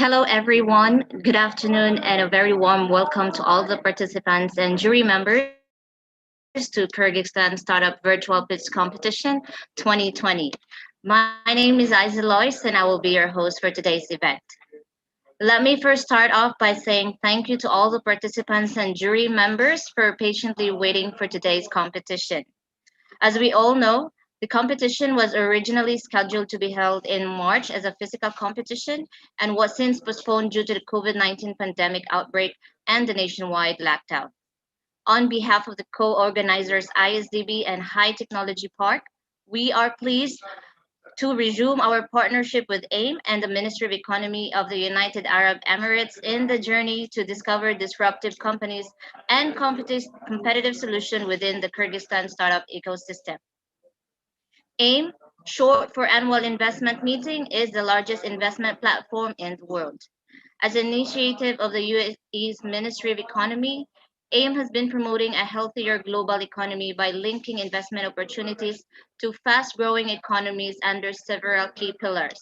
Hello, everyone. Good afternoon, and a very warm welcome to all the participants and jury members to Kyrgyzstan Startup Virtual Pitch Competition 2020. My name is Isa Lois, and I will be your host for today's event. Let me first start off by saying thank you to all the participants and jury members for patiently waiting for today's competition. As we all know, the competition was originally scheduled to be held in March as a physical competition and was since postponed due to the COVID-19 pandemic outbreak and the nationwide lockdown. On behalf of the co-organizers ISDB and High Technology Park, we are pleased to resume our partnership with AIM and the Ministry of Economy of the United Arab Emirates in the journey to discover disruptive companies and competitive solutions within the Kyrgyzstan startup ecosystem. AIM, short for Annual Investment Meeting, is the largest investment platform in the world. As an initiative of the UAE's Ministry of Economy, AIM has been promoting a healthier global economy by linking investment opportunities to fast-growing economies under several key pillars: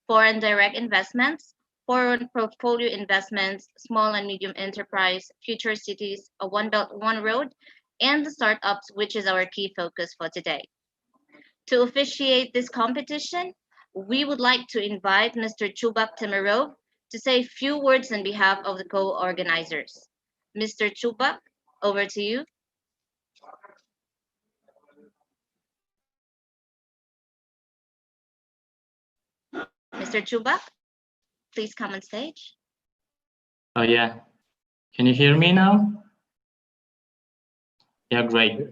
foreign direct investments, foreign portfolio investments, small and medium enterprise, future cities, a One Belt, One Road, and the startups, which is our key focus for today. To officiate this competition, we would like to invite Mr. Chubak Temirov to say a few words on behalf of the co-organizers. Mr. Chubak, over to you. Mr. Chubak, please come on stage. Oh yeah, can you hear me now? Yeah, great.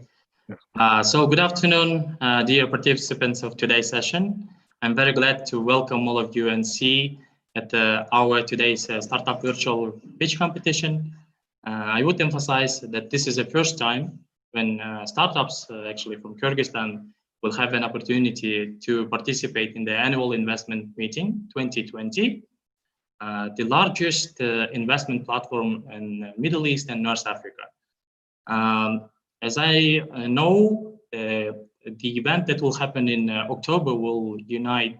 So good afternoon, dear participants of today's session. I'm very glad to welcome all of you and see at our today's startup virtual pitch competition. I would emphasize that this is the first time when startups actually from Kyrgyzstan will have an opportunity to participate in the annual investment meeting 2020, the largest investment platform in Middle East and North Africa. As I know, the event that will happen in October will unite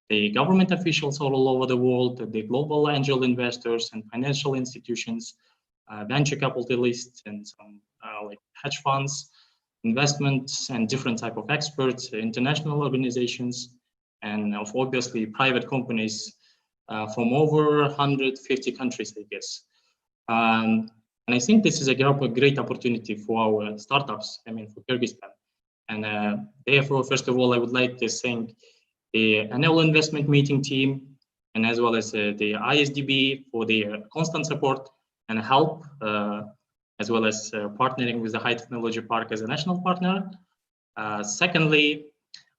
the government officials all over the world, the global angel investors and financial institutions, venture capitalists, and some like hedge funds, investments, and different type of experts, international organizations, and of obviously private companies from over 150 countries, I guess. And I think this is a great opportunity for our startups, for Kyrgyzstan. And therefore, first of all, I would like to thank the annual investment meeting team, and as well as the ISDB for their constant support and help, as well as partnering with the High Technology Park as a national partner. Secondly,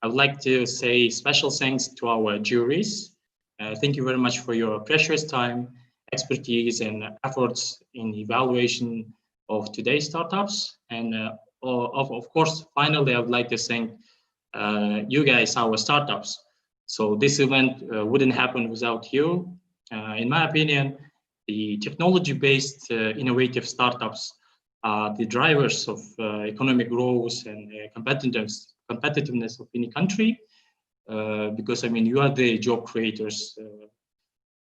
I would like to say special thanks to our juries. Thank you very much for your precious time, expertise, and efforts in evaluation of today's startups. And of course, finally, I would like to thank you guys, our startups. So this event wouldn't happen without you. In my opinion, the technology-based innovative startups are the drivers of economic growth and competitiveness of any country, because you are the job creators,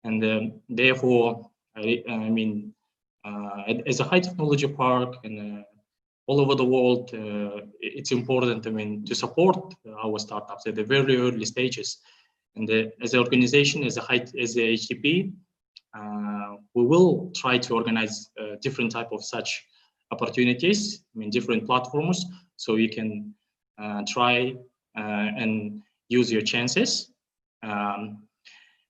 and therefore, as a high technology park and all over the world, it's important, to support our startups at the very early stages. And as an organization, as a HTP, we will try to organize different type of such opportunities, different platforms, so you can try and use your chances.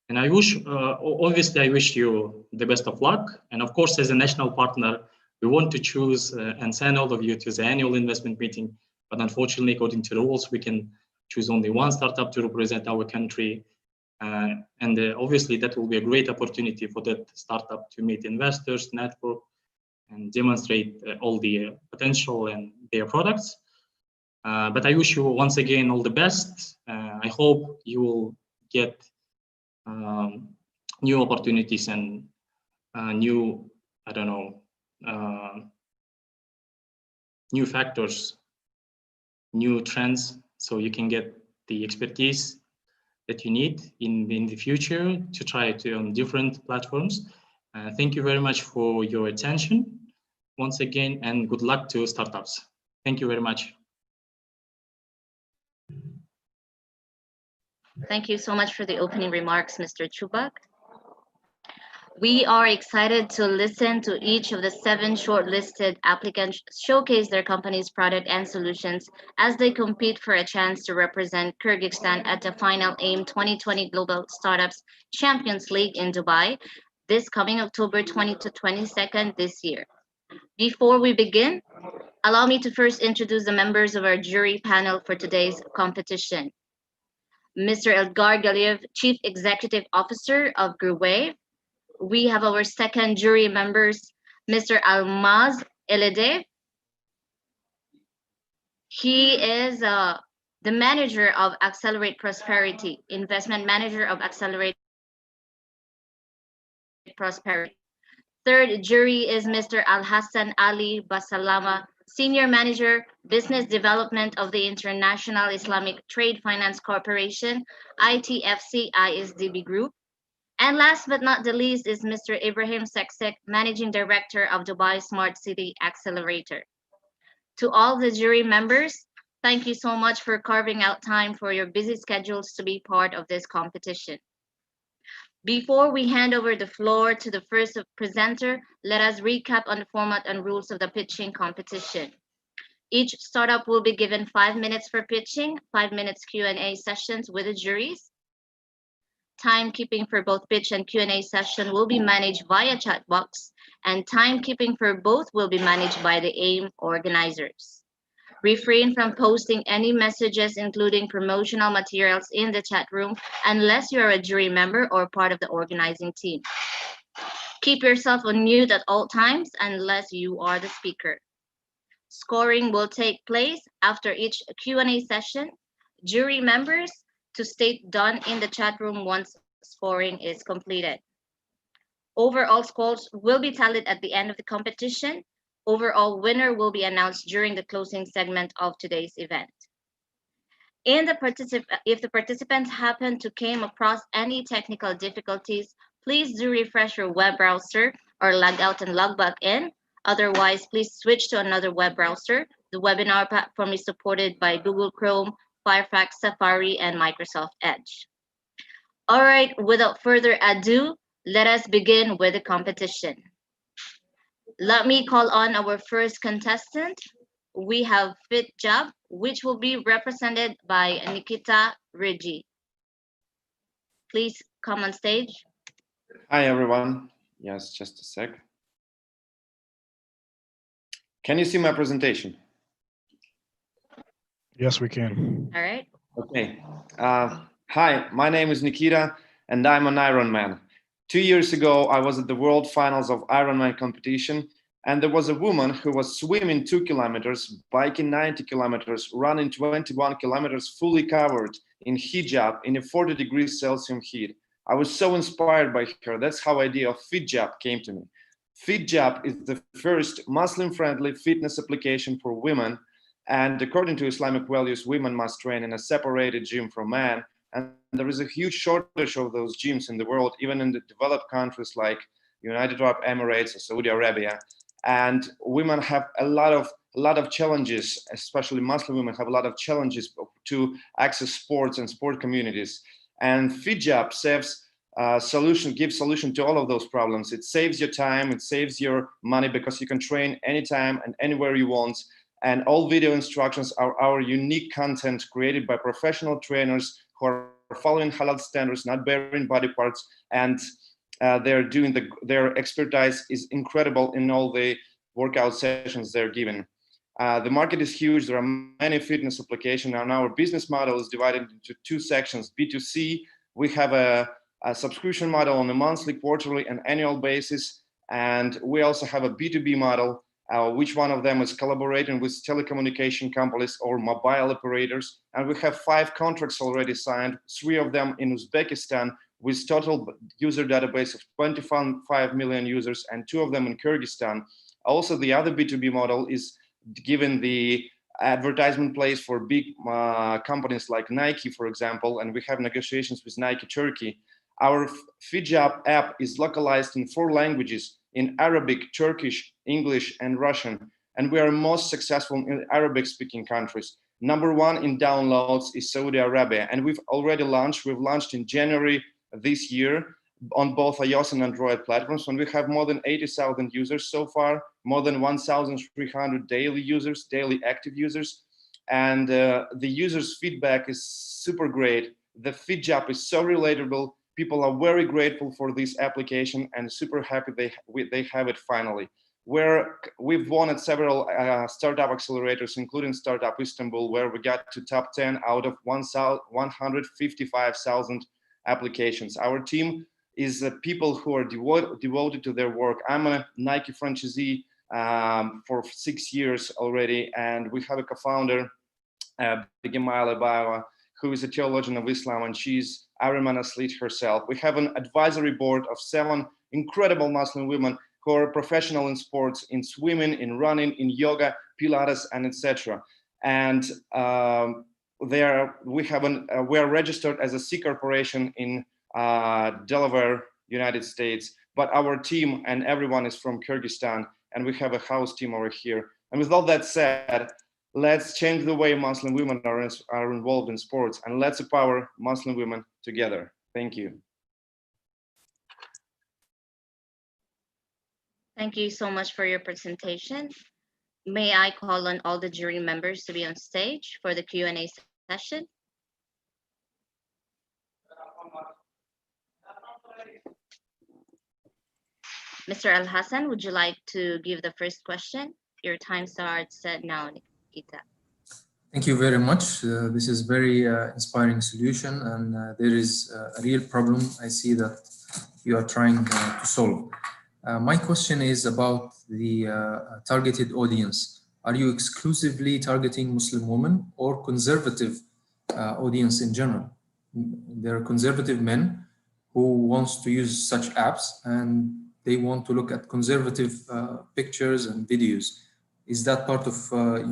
And I wish, obviously, I wish you the best of luck. And of course, as a national partner, we want to choose and send all of you to the annual investment meeting. But unfortunately, according to the rules, we can choose only one startup to represent our country. And obviously, that will be a great opportunity for that startup to meet investors, network, and demonstrate all the potential and their products. But I wish you once again all the best. I hope you will get new opportunities and new, new factors, new trends, so you can get the expertise that you need in the future to try it on different platforms. Thank you very much for your attention once again, and good luck to startups. Thank you very much. Thank you so much for the opening remarks, Mr. Chubak. We are excited to listen to each of the 7 shortlisted applicants showcase their company's product and solutions as they compete for a chance to represent Kyrgyzstan at the final AIM 2020 Global Startups Champions League in Dubai this coming October 20 to 22nd this year. Before we begin, allow me to first introduce the members of our jury panel for today's competition. Mr. Elgar Galiev, Chief Executive Officer of Gruway. We have our second jury members, Mr. Almaz Eledev. He is the manager of Accelerate Prosperity, investment manager of Accelerate Prosperity. Third jury is Mr. Al-Hassan Ali Basalama, Senior Manager, Business Development of the International Islamic Trade Finance Corporation, ITFC ISDB Group. And last but not the least is Mr. Ibrahim Seksek, Managing Director of Dubai Smart City Accelerator. To all the jury members, thank you so much for carving out time for your busy schedules to be part of this competition. Before we hand over the floor to the first presenter, let us recap on the format and rules of the pitching competition. Each startup will be given 5 minutes for pitching, 5 minutes Q&A sessions with the juries. Timekeeping for both pitch and Q&A session will be managed via chat box, and timekeeping for both will be managed by the AIM organizers. Refrain from posting any messages, including promotional materials, in the chat room unless you are a jury member or part of the organizing team. Keep yourself on mute at all times unless you are the speaker. Scoring will take place after each Q&A session. Jury members to state done in the chat room once scoring is completed. Overall scores will be tallied at the end of the competition. Overall winner will be announced during the closing segment of today's event. If the participants happen to come across any technical difficulties, please do refresh your web browser or log out and log back in. Otherwise, please switch to another web browser. The webinar platform is supported by Google Chrome, Firefox, Safari, and Microsoft Edge. All right, without further ado, let us begin with the competition. Let me call on our first contestant. We have FitJob, which will be represented by Nikita Rigi. Please come on stage. Hi, everyone. Yes, just a sec. Can you see my presentation? Yes, we can. All right. Okay. Hi, my name is Nikita, and I'm an Ironman. 2 years ago, I was at the World Finals of Ironman competition, and there was a woman who was swimming 2 kilometers, biking 90 kilometers, running 21 kilometers fully covered in hijab in a 40 degrees Celsius heat. I was so inspired by her. That's how the idea of FitJob came to me. FitJob is the first Muslim-friendly fitness application for women, and according to Islamic values, women must train in a separated gym from men. And there is a huge shortage of those gyms in the world, even in the developed countries like United Arab Emirates or Saudi Arabia. And women have a lot of challenges, especially Muslim women have a lot of challenges to access sports and sport communities. And FitJob gives solution to all of those problems. It saves your time, it saves your money, because you can train anytime and anywhere you want. And all video instructions are our unique content created by professional trainers who are following halal standards, not burying body parts, and their expertise is incredible in all the workout sessions they're given. The market is huge. There are many fitness applications, and our business model is divided into 2 sections. B2C, we have a subscription model on a monthly, quarterly, and annual basis, and we also have a B2B model. Which one of them is collaborating with telecommunication companies or mobile operators. And we have 5 contracts already signed, 3 of them in Uzbekistan with total user database of 25 million users, and 2 of them in Kyrgyzstan. Also, the other B2B model is given the advertisement place for big companies like Nike, for example, and we have negotiations with Nike Turkey. Our Fijab app is localized in 4 languages, in Arabic, Turkish, English, and Russian. And we are most successful in Arabic-speaking countries. Number 1 in downloads is Saudi Arabia, and we've already launched. We've launched in January this year on both iOS and Android platforms, and we have more than 80,000 users so far, more than 1,300 daily users, daily active users, and the users' feedback is super great. The Fijab is so relatable. People are very grateful for this application and super happy they have it finally. We've won at several startup accelerators, including Startup Istanbul, where we got to top 10 out of 155,000 applications. Our team is people who are devoted to their work. I'm a Nike franchisee for 6 years already, and we have a co-founder, Begim Alibaeva, who is a theologian of Islam, and she's Ironman athlete herself. We have an advisory board of 7 incredible Muslim women who are professional in sports, in swimming, in running, in yoga, Pilates, and etc. And we are registered as a C corporation in Delaware, United States. But our team and everyone is from Kyrgyzstan, and we have a house team over here. And with all that said, let's change the way Muslim women are involved in sports, and let's empower Muslim women together. Thank you. Thank you so much for your presentation. May I call on all the jury members to be on stage for the Q&A session? Mr. Al Hassan, would you like to give the first question? Your time starts now, Nikita. Thank you very much. This is very inspiring solution, and there is a real problem I see that you are trying to solve. My question is about the targeted audience. Are you exclusively targeting Muslim women or conservative audience in general? There are conservative men who wants to use such apps and they want to look at conservative pictures and videos. Is that part of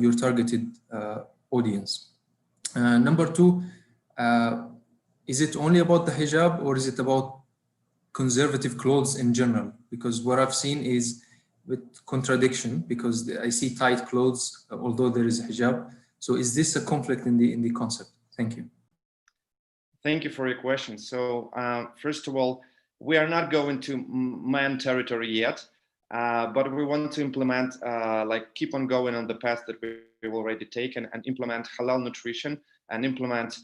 your targeted audience? Number 2, is it only about the hijab or is it about conservative clothes in general? Because what I've seen is with contradiction, because I see tight clothes, although there is hijab. So is this a conflict in the concept? Thank you. Thank you for your question. So first of all, we are not going to man territory yet, but we want to implement, keep on going on the path that we've already taken and implement halal nutrition and implement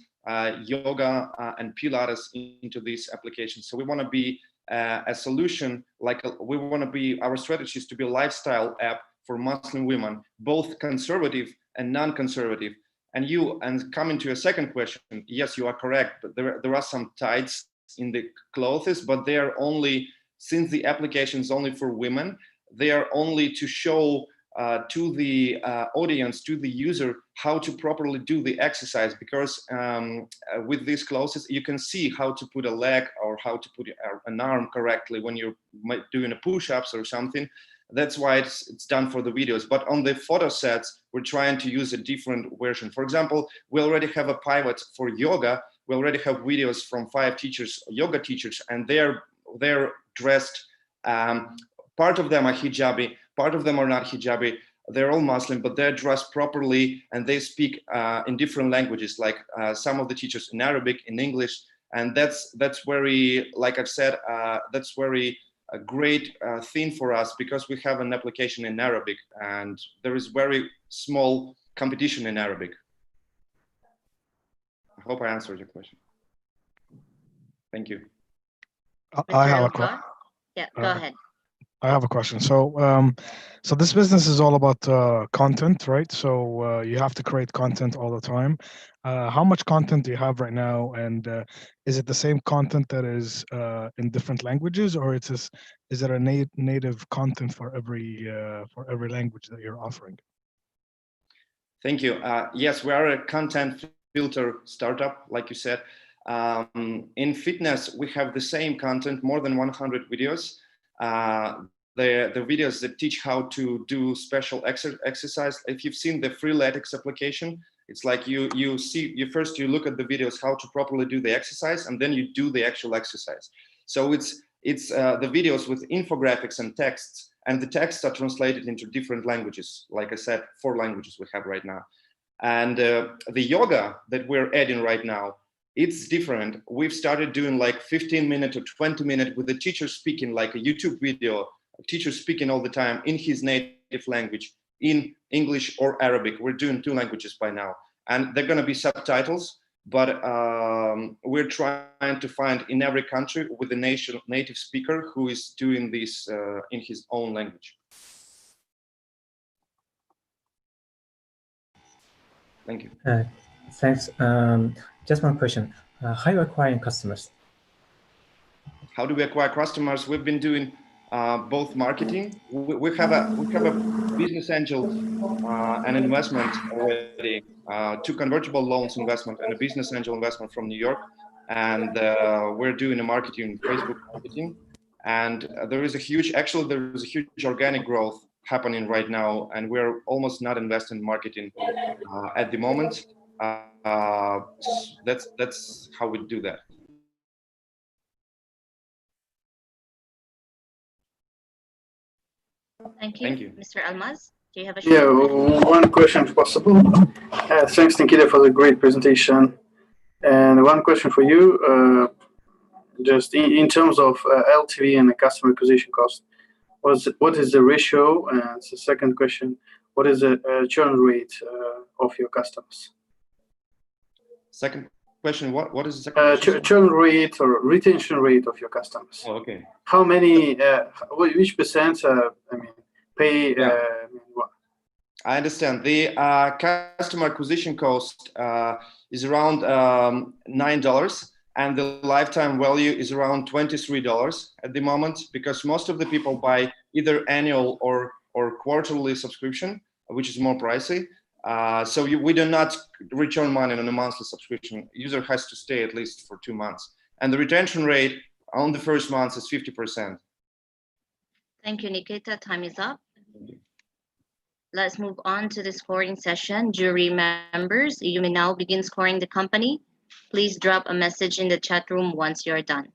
yoga and Pilates into these applications. So we want to be a solution, our strategy is to be a lifestyle app for Muslim women, both conservative and non-conservative. And coming to a second question, yes, you are correct, but there are some tights in the clothes, but they are only, since the application is only for women, they are only to show to the audience, to the user, how to properly do the exercise, because with these clothes, you can see how to put a leg or how to put an arm correctly when you're doing a push-ups or something. That's why it's done for the videos. But on the photo sets, we're trying to use a different version. For example, we already have a pivot for yoga. We already have videos from 5 teachers, yoga teachers, and they're dressed. Part of them are hijabi, part of them are not hijabi. They're all Muslim, but they're dressed properly and they speak in different languages, like some of the teachers in Arabic, in English. And that's very, like I've said, that's very a great thing for us, because we have an application in Arabic and there is very small competition in Arabic. I hope I answered your question. Thank you. I have a question. Yeah, go ahead. I have a question. So, so this business is all about content, right? So you have to create content all the time. How much content do you have right now? And is it the same content that is in different languages, or is it a native content for every language that you're offering? Thank you. Yes, we are a content filter startup, like you said. In fitness, we have the same content, more than 100 videos. the videos that teach how to do special exercise. If you've seen the Freeletics application, it's like you first look at the videos how to properly do the exercise, and then you do the actual exercise. So it's the videos with infographics and texts, and the texts are translated into different languages. Like I said, 4 languages we have right now. And the yoga that we're adding right now, it's different. We've started doing like 15-minute or 20-minute with the teacher speaking, like a YouTube video, a teacher speaking all the time in his native language, in English or Arabic. We're doing 2 languages by now, and they're going to be subtitles, but we're trying to find in every country with a native speaker who is doing this in his own language. Thank you. Thanks. Just one question. How are you acquiring customers? How do we acquire customers? We've been doing both marketing. We have a business angel and investment already, 2 convertible loans investment and a business angel investment from New York. And we're doing a marketing, Facebook marketing. And there is a huge organic growth happening right now. And we're almost not investing in marketing at the moment. That's how we do that. Thank you. Thank you. Mr. Almaz, do you have a Yeah, one question if possible. Thanks, Nikita, for the great presentation. And one question for you, just in terms of LTV and the customer acquisition cost, what is the ratio? And the second question, what is the churn rate of your customers? Second question, what is the second question? Churn rate or retention rate of your customers. Oh, okay. How many, which percent, pay? Yeah. I understand. The customer acquisition cost is around $9, and the lifetime value is around $23 at the moment, because most of the people buy either annual or quarterly subscription, which is more pricey. So we do not return money on a monthly subscription. User has to stay at least for 2 months. And the retention rate on the first month is 50%. Thank you, Nikita. Time is up. Let's move on to the scoring session. Jury members, you may now begin scoring the company. Please drop a message in the chat room once you're done.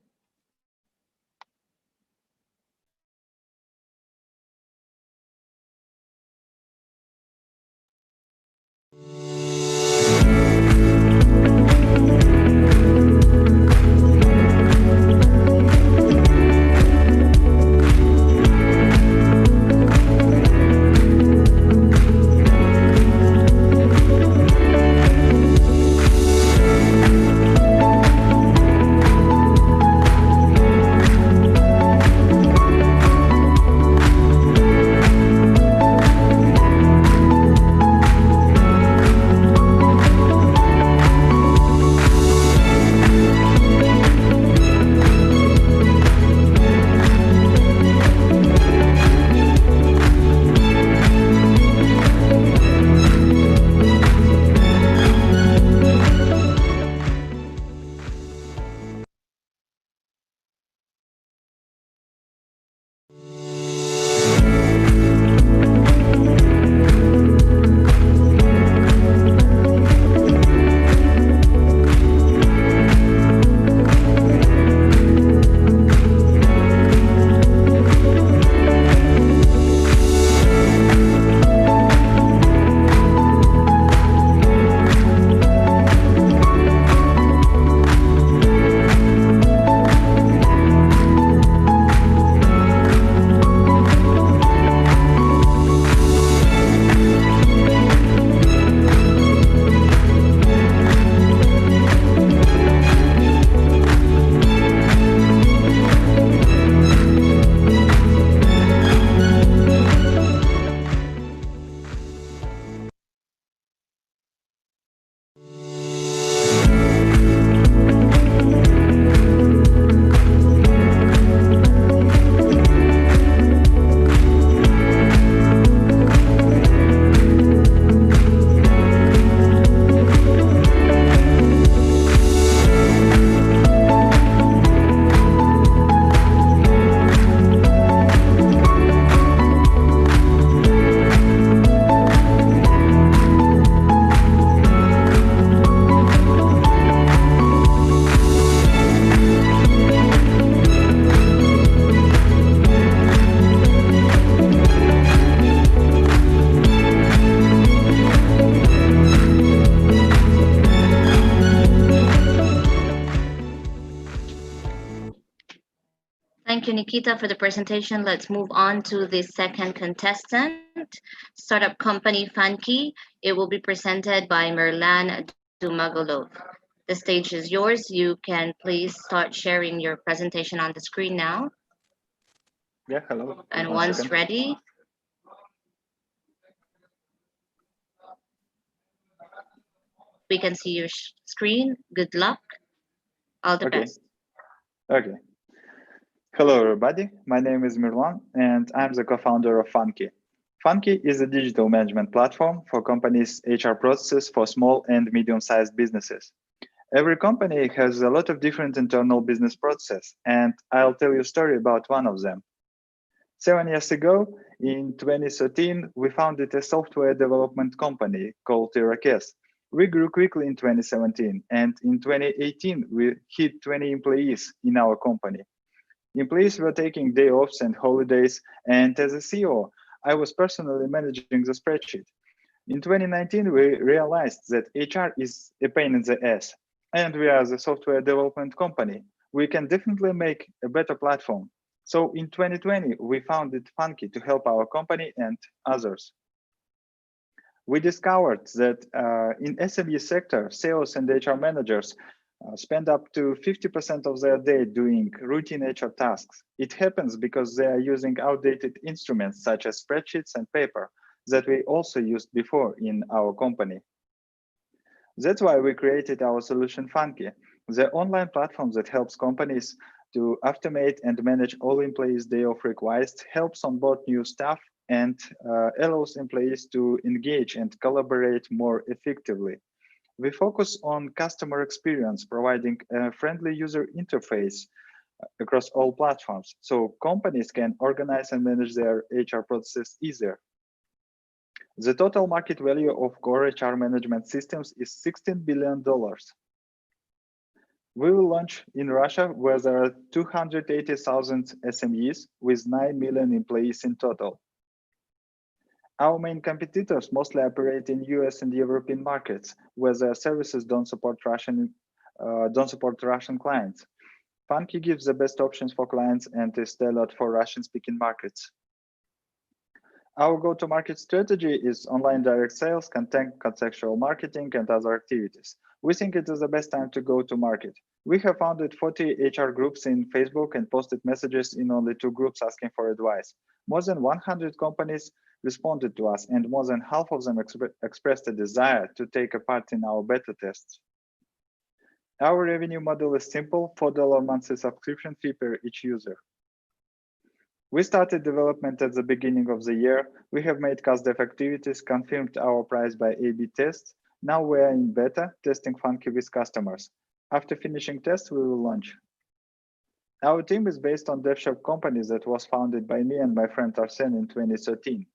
Nikita, for the presentation. Let's move on to the second contestant, startup company Funky. It will be presented by Merlan Dumagolov. The stage is yours. You can please start sharing your presentation on the screen now. Yeah, hello. And One once second. ready, we can see your screen. Good luck. All the Okay. best. Okay. Hello, everybody. My name is Mirlan, and I'm the co-founder of Funky. Funky is a digital management platform for companies' HR processes for small and medium-sized businesses. Every company has a lot of different internal business processes, and I'll tell you a story about one of them. 7 years ago, in 2013, we founded a software development company called Kyrgyzstan. We grew quickly in 2017, and in 2018, we hit 20 employees in our company. Employees were taking day offs and holidays, and as a CEO, I was personally managing the spreadsheet. In 2019, we realized that HR is a pain in the ass, and we are the software development company. We can definitely make a better platform. So in 2020, we founded Funky to help our company and others. We discovered that in SME sector, sales and HR managers spend up to 50% of their day doing routine HR tasks. It happens because they are using outdated instruments such as spreadsheets and paper that we also used before in our company. That's why we created our solution Funky, the online platform that helps companies to automate and manage all employees' day off requests, helps onboard new staff, and allows employees to engage and collaborate more effectively. We focus on customer experience, providing a friendly user interface across all platforms, so companies can organize and manage their HR processes easier. The total market value of core HR management systems is $16 billion. We will launch in Russia, where there are 280,000 SMEs with 9 million employees in total. Our main competitors mostly operate in US and European markets, where their services don't support Russian clients. Funky gives the best options for clients and is tailored for Russian-speaking markets. Our go-to-market strategy is online direct sales, content, contextual marketing, and other activities. We think it is the best time to go to market. We have founded 40 HR groups in Facebook and posted messages in only 2 groups asking for advice. More than 100 companies responded to us, and more than half of them expressed a desire to take a part in our beta tests. Our revenue model is simple, $4 monthly subscription fee per each user. We started development at the beginning of the year. We have made cost-dev activities, confirmed our price by A/B tests. Now we are in beta, testing Funky with customers. After finishing tests, we will launch. Our team is based on DevShop company that was founded by me and my friend Arsen in 2013.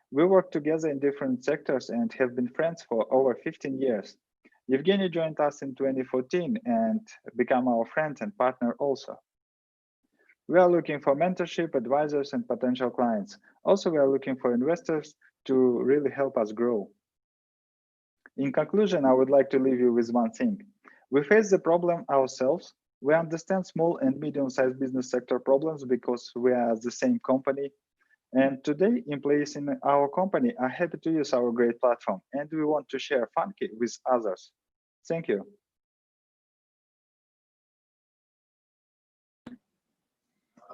We work together in different sectors and have been friends for over 15 years. Evgeny joined us in 2014 and became our friend and partner also. We are looking for mentorship, advisors, and potential clients. Also, we are looking for investors to really help us grow. In conclusion, I would like to leave you with one thing. We face the problem ourselves. We understand small and medium-sized business sector problems because we are the same company. And today, employees in our company are happy to use our great platform, and we want to share Funky with others. Thank you.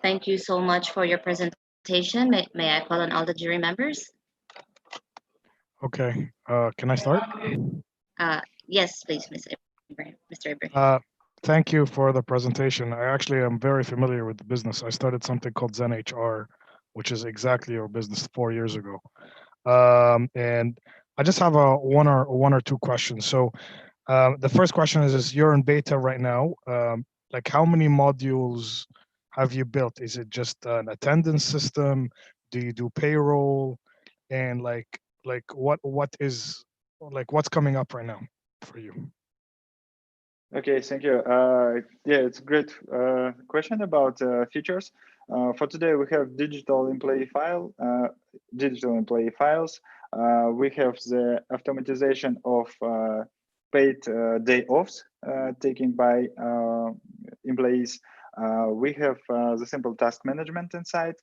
Thank you so much for your presentation. May I call on all the jury members? Okay, can I start? Yes, please, Mr. Ibrahim. Thank you for the presentation. I actually am very familiar with the business. I started something called Zen HR, which is exactly your business 4 years ago. And I just have one or two questions. So the first question is you're in beta right now. Like how many modules have you built? Is it just an attendance system? Do you do payroll? And what's coming up right now for you? Okay, thank you. Yeah, it's a great question about features. For today, we have digital employee files. We have the automatization of paid day offs taken by employees. We have the simple task management inside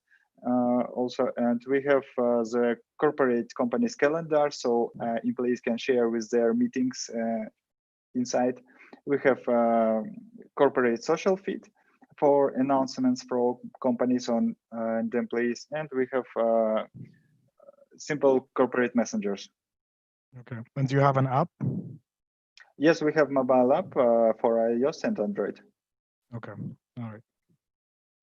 also, and we have the corporate company's calendar, so employees can share with their meetings inside. We have corporate social feed for announcements for companies on and employees, and we have simple corporate messengers. Okay. And do you have an app? Yes, we have mobile app for iOS and Android. Okay. All right.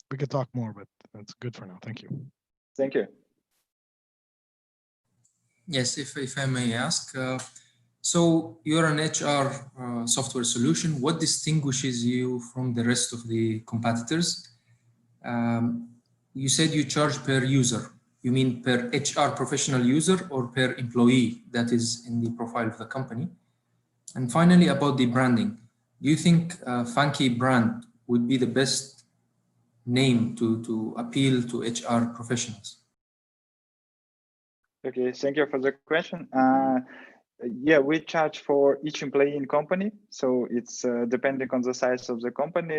We could talk more, but that's good for now. Thank you. Thank you. Yes, if I may ask, so you're an HR software solution. What distinguishes you from the rest of the competitors? You said you charge per user. You mean per HR professional user or per employee that is in the profile of the company? And finally, about the branding, do you think Funky brand would be the best name to appeal to HR professionals? Okay, thank you for the question. Yeah, we charge for each employee in company, so it's depending on the size of the company,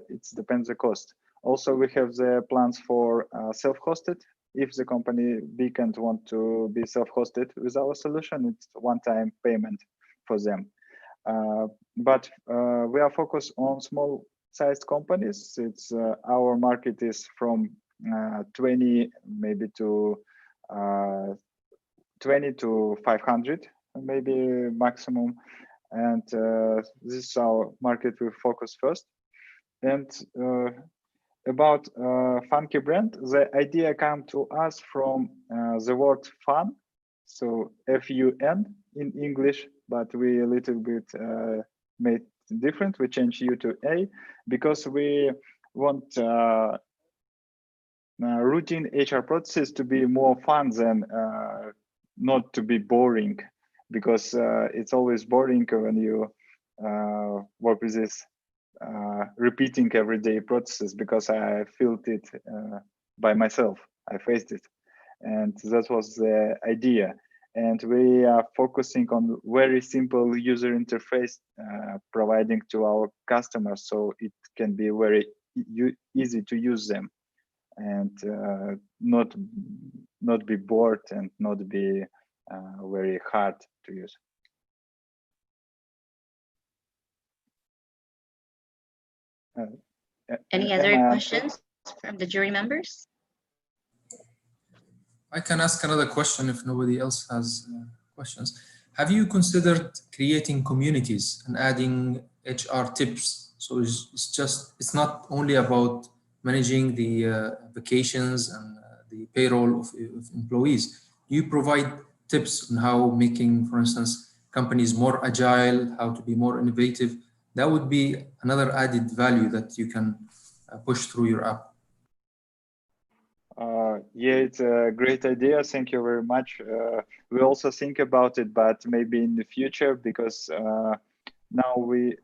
it depends the cost. Also, we have the plans for self-hosted. If the company big and want to be self-hosted with our solution, it's one-time payment for them. But we are focused on small-sized companies. It's our market is from 20 maybe to 20 to 500 maybe maximum, and this is our market we focus first. And about Funky brand, the idea came to us from the word fun, so F-U-N in English, but we a little bit made different. We changed U to A because we want routine HR processes to be more fun than not to be boring, because it's always boring when you work with this repeating everyday processes, because I felt it by myself. I faced it, and that was the idea. And we are focusing on very simple user interface, providing to our customers, so it can be very easy to use them, and not be bored and not be very hard to use. Any other questions from the jury members? I can ask another question if nobody else has questions. Have you considered creating communities and adding HR tips? So it's not only about managing the vacations and the payroll of employees. Do you provide tips on how making, for instance, companies more agile, how to be more innovative? That would be another added value that you can push through your app. Yeah, it's a great idea. Thank you very much. We also think about it, but maybe in the future, because now we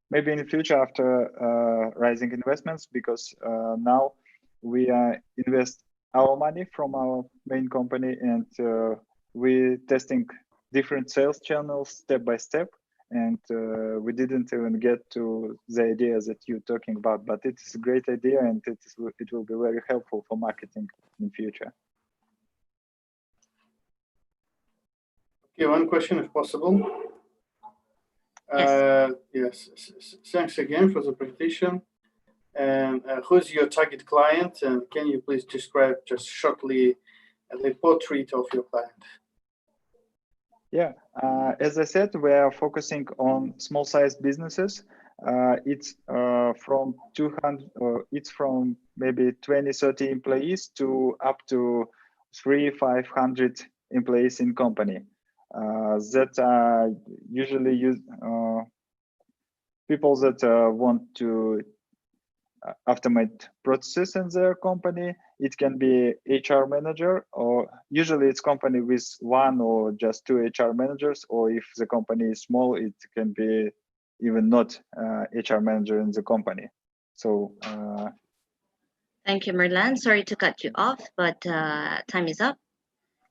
maybe in the future after rising investments, because now we invest our money from our main company, and we're testing different sales channels step by step. And we didn't even get to the idea that you're talking about, but it's a great idea, and it will be very helpful for marketing in future. Okay, one question if possible. Yes, thanks again for the presentation. And who's your target client? And can you please describe just shortly the portrait of your client? Yeah, as I said, we are focusing on small-sized businesses. It's from 200, it's from maybe 20, 30 employees to up to 300-500 employees in company. That usually use people that want to automate processes in their company. It can be HR manager, or usually it's company with one or just two HR managers, or if the company is small, it can be even not HR manager in the company. So thank you, Merlan. Sorry to cut you off, but time is up.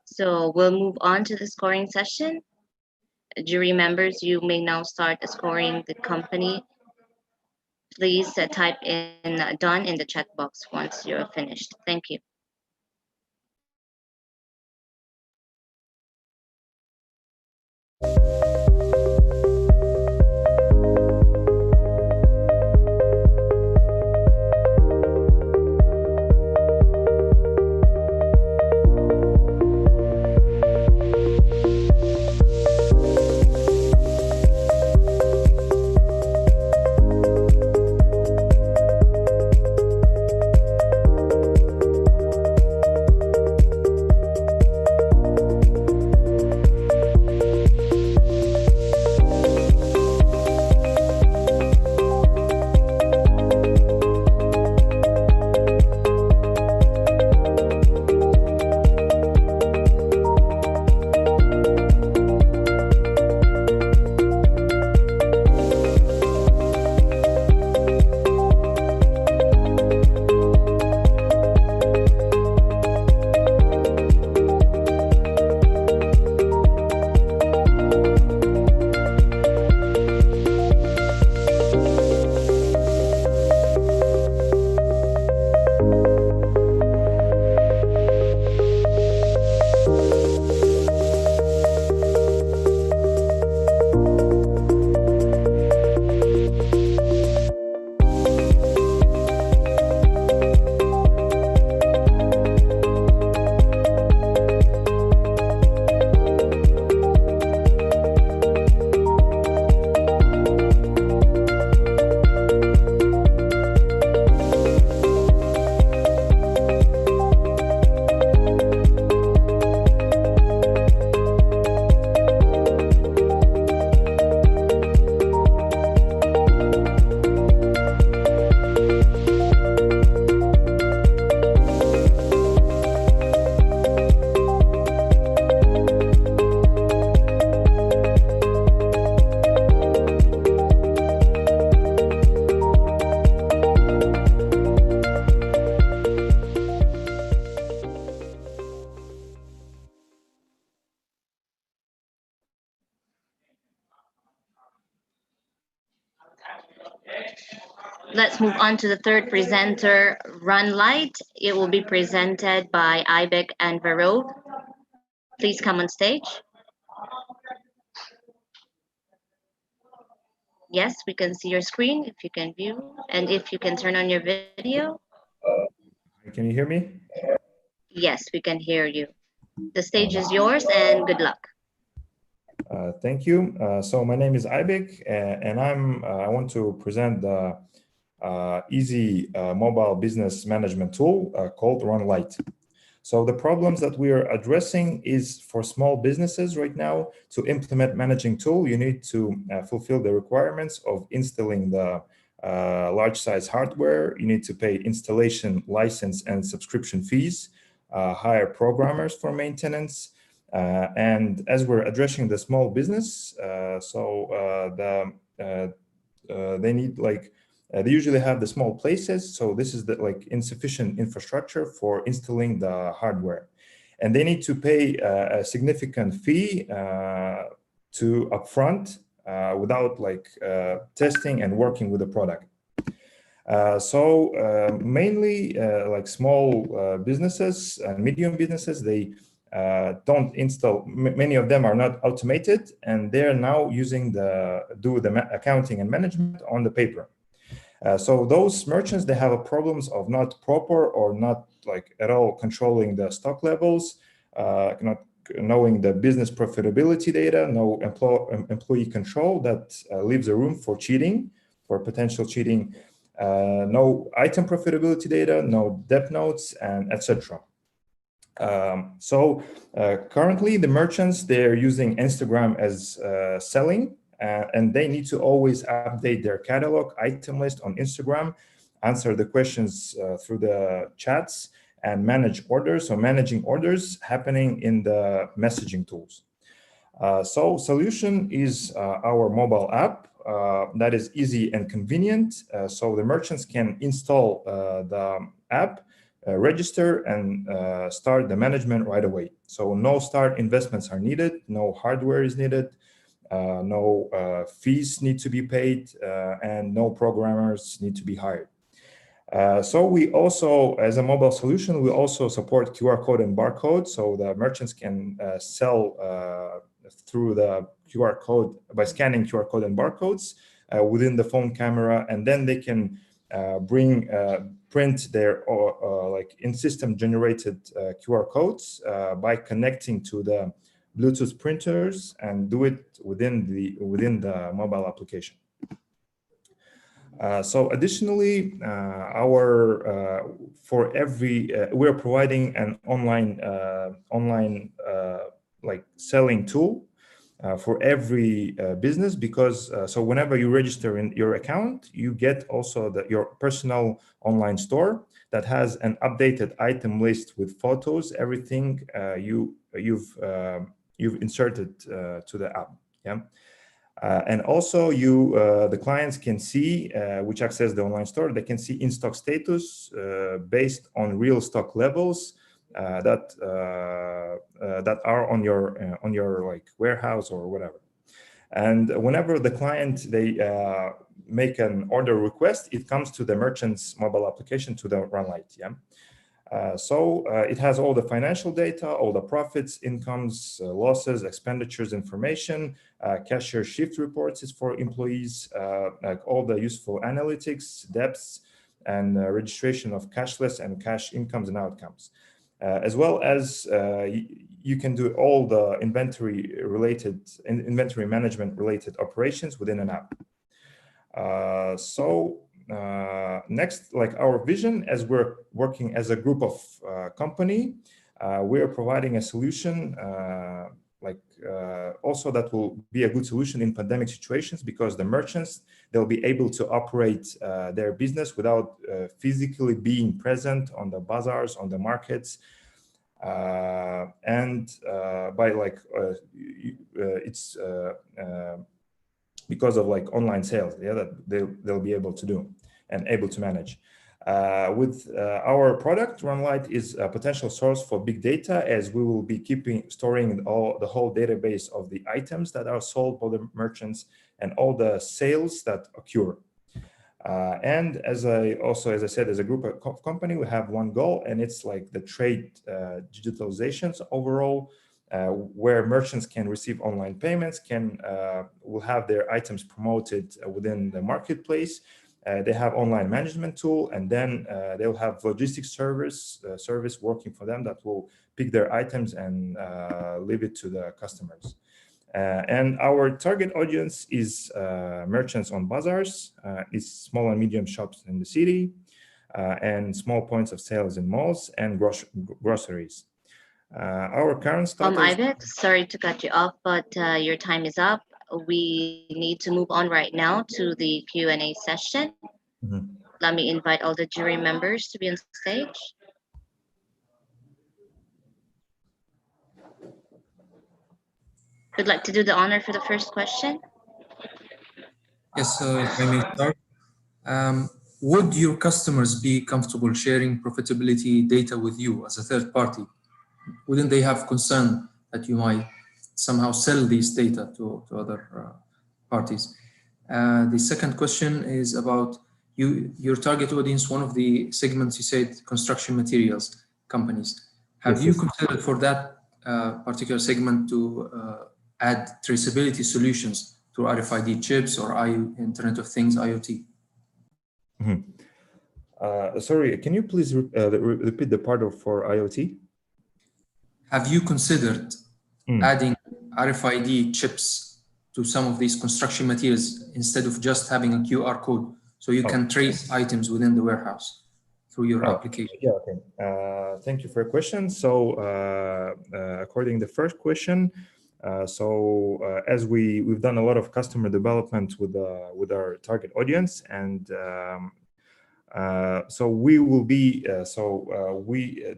So we'll move on to the scoring session. Jury members, you may now start scoring the company Please type in done in the chat box once you're finished. Thank you. Let's move on to the third presenter, Run Light. It will be presented by Ibek and Vero. Please come on stage. Yes, we can see your screen if you can view, and if you can turn on your video. Can you hear me? Yes, we can hear you. The stage is yours, and good luck. Thank you. So my name is Ibek, and I want to present the easy mobile business management tool called Run Light. So the problems that we are addressing is for small businesses right now. To implement managing tool, you need to fulfill the requirements of installing the large size hardware. You need to pay installation license and subscription fees, hire programmers for maintenance. And as we're addressing the small business, they need they usually have the small places, so this is the insufficient infrastructure for installing the hardware, and they need to pay a significant fee to upfront without testing and working with the product. Mainly small businesses and medium businesses, they don't install. Many of them are not automated, and they're now using do the accounting and management on the paper. So those merchants, they have a problems of not proper or not at all controlling the stock levels, not knowing the business profitability data, no employee control that leaves a room for cheating, for potential cheating, no item profitability data, no debt notes, and etc. Currently the merchants, they're using Instagram as selling, and they need to always update their catalog item list on Instagram, answer the questions through the chats, and manage orders. So managing orders happening in the messaging tools. Solution is our mobile app that is easy and convenient. So the merchants can install the app, register, and start the management right away. So no start investments are needed, no hardware is needed. no fees need to be paid, and no programmers need to be hired. So we also, as a mobile solution, we also support QR code and barcode, so the merchants can sell through the QR code by scanning QR code and barcodes within the phone camera, and then they can print their like in-system generated QR codes by connecting to the Bluetooth printers and do it within the mobile application. So additionally, we're providing an online like selling tool for every business, because so whenever you register in your account, you get also your personal online store that has an updated item list with photos, everything you've inserted to the app. Yeah. And also the clients can see, which access the online store, they can see in-stock status based on real stock levels that are on your like warehouse or whatever. And whenever the client, they make an order request, it comes to the merchant's mobile application, to the Runlight. Yeah. So it has all the financial data, all the profits, incomes, losses, expenditures information, cashier shift reports is for employees, like all the useful analytics, debts, and registration of cashless and cash incomes and outcomes. As well as you can do all the inventory management related operations within an app. Next, like our vision, as we're working as a group of company, we're providing a solution also that will be a good solution in pandemic situations, because the merchants, they'll be able to operate their business without physically being present on the bazaars, on the markets, and by like it's because of like online sales, yeah, that they'll be able to do and able to manage. With our product, Runlight is a potential source for big data, as we will be storing the whole database of the items that are sold by the merchants and all the sales that occur. And as I said, as a group of company, we have one goal, and it's like the trade digitalizations overall, where merchants can receive online payments, will have their items promoted within the marketplace. They have online management tool, and then they'll have logistics service working for them that will pick their items and leave it to the customers. And our target audience is merchants on bazaars, it's small and medium shops in the city, and small points of sales in malls and groceries. Our current status... Ibex, sorry to cut you off, but your time is up. We need to move on right now to the Q&A session. Mm-hmm. Let me invite all the jury members to be on stage. Would like to do the honor for the first question? Yes, so if I may start. Would your customers be comfortable sharing profitability data with you as a third party? Wouldn't they have concern that you might somehow sell these data to other parties? The second question is about your target audience. One of the segments you said construction materials companies. Have you considered for that particular segment to add traceability solutions to RFID chips or Internet of Things, IoT? Mm-hmm. Sorry, can you please repeat the part for IoT? Have you considered adding RFID chips to some of these construction materials instead of just having a QR code, so you can trace items within the warehouse through your application? Yeah, okay. Thank you for your question. So according to the first question, as we've done a lot of customer development with our target audience, and so we will be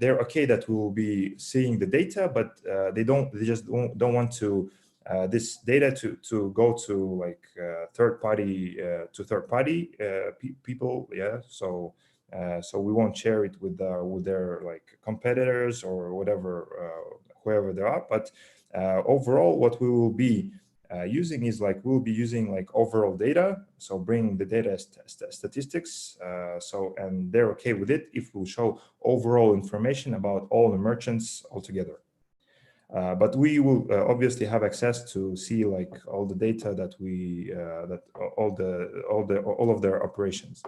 they're okay that we will be seeing the data, but they just don't want to this data to go to like third party people. Yeah, so we won't share it with their like competitors or whatever, whoever they are. But overall, what we will be using is like we'll be using like overall data, so bringing the data statistics, and they're okay with it if we'll show overall information about all the merchants altogether. But we will obviously have access to see like all the data that we all of their operations.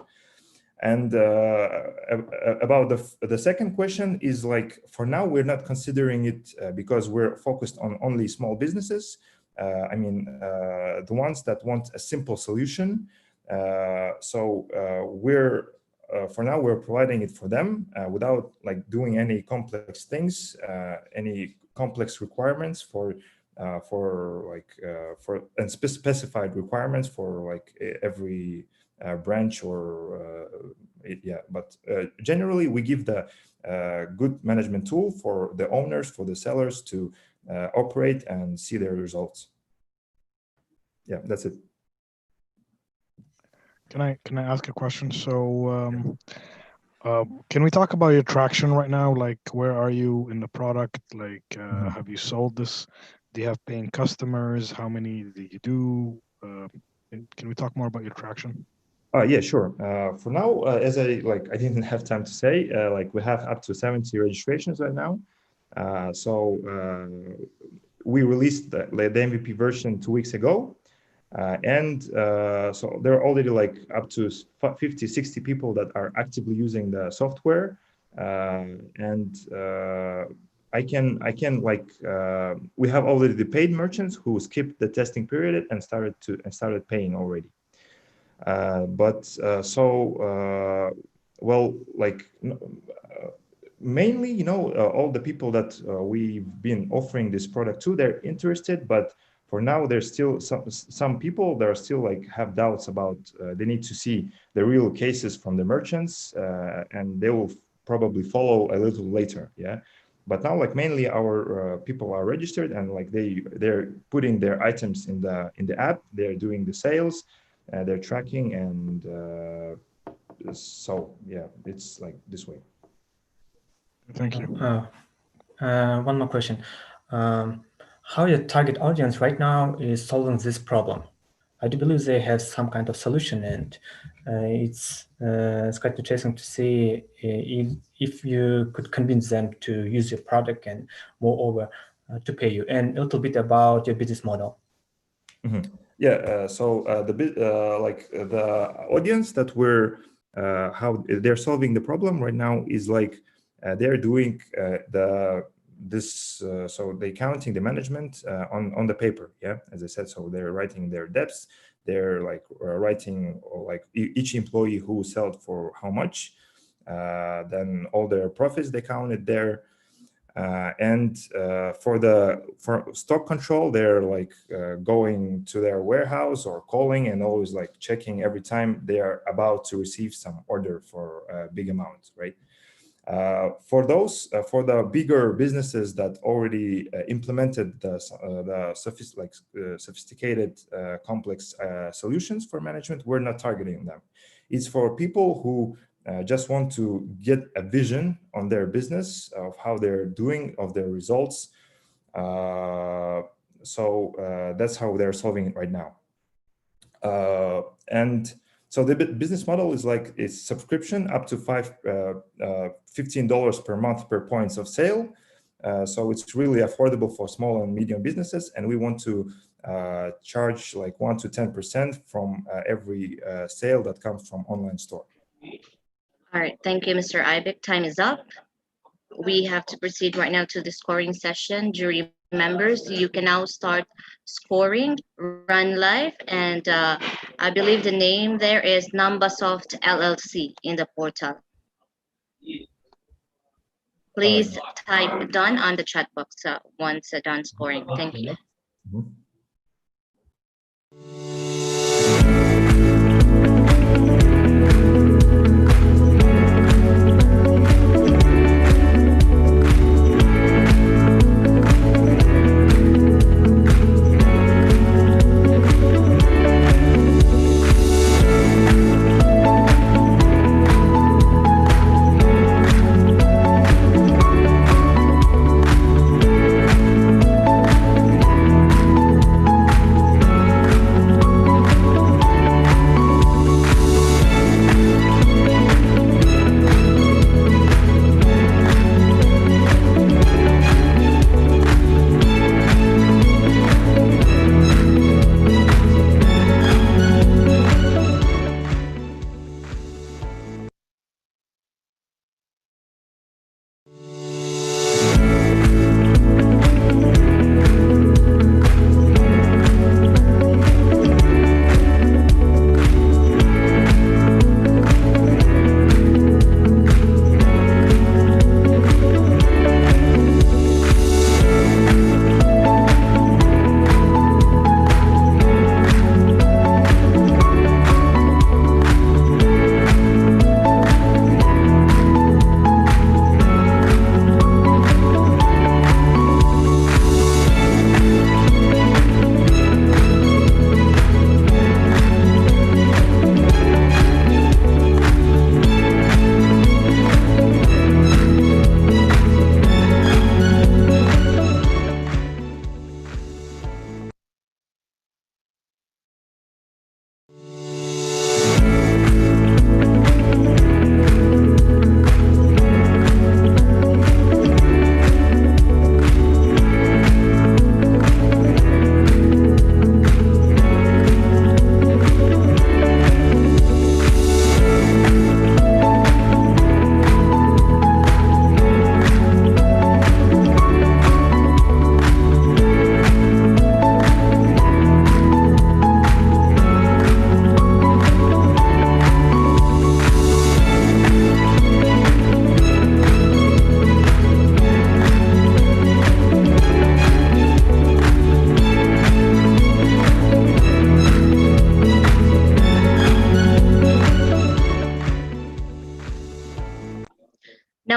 And about the second question is like, for now, we're not considering it because we're focused on only small businesses. I mean, the ones that want a simple solution. For now, we're providing it for them without like doing any complex things, any complex requirements for specified requirements for like every branch or but generally we give the good management tool for the owners, for the sellers to operate and see their results. Yeah, that's it. Can I ask a question? So can we talk about your traction right now? Like, where are you in the product? Like, have you sold this? Do you have paying customers? How many do you do? Can we talk more about your traction? Yeah, sure. For now, as I didn't have time to say, like we have up to 70 registrations right now. We released the MVP version 2 weeks ago. So there are already like up to 50, 60 people that are actively using the software. I can we have already the paid merchants who skipped the testing period and started paying already. Mainly, all the people that we've been offering this product to, they're interested, but for now, there's still some people that are still like have doubts about, they need to see the real cases from the merchants, and they will probably follow a little later. Yeah. But now, like mainly our people are registered and like they're putting their items in the app, they're doing the sales, they're tracking, and so yeah, it's like this way. Thank you. One more question. How your target audience right now is solving this problem? I do believe they have some kind of solution, and it's quite interesting to see if you could convince them to use your product and moreover to pay you. And a little bit about your business model. Mm-hmm. Yeah. The audience that we're how they're solving the problem right now is like they're doing so they counting the management on the paper, yeah, as I said. So they're writing their debts, they're like writing like each employee who sold for how much, then all their profits they counted there, and for stock control they're like going to their warehouse or calling and always like checking every time they are about to receive some order for a big amount, right? For the bigger businesses that already implemented the sophisticated, complex solutions for management, we're not targeting them. It's for people who just want to get a vision on their business of how they're doing, of their results. That's how they're solving it right now. So the business model is like it's subscription up to $15 per month per points of sale. So it's really affordable for small and medium businesses, and we want to charge like 1 to 10% from every sale that comes from online store. All right, thank you, Mr. Ibik. Time is up. We have to proceed right now to the scoring session. Jury members, you can now start scoring, run live, and I believe the name there is Nambasoft LLC in the portal. Please type done on the chat box once done scoring. Thank you. Mm-hmm.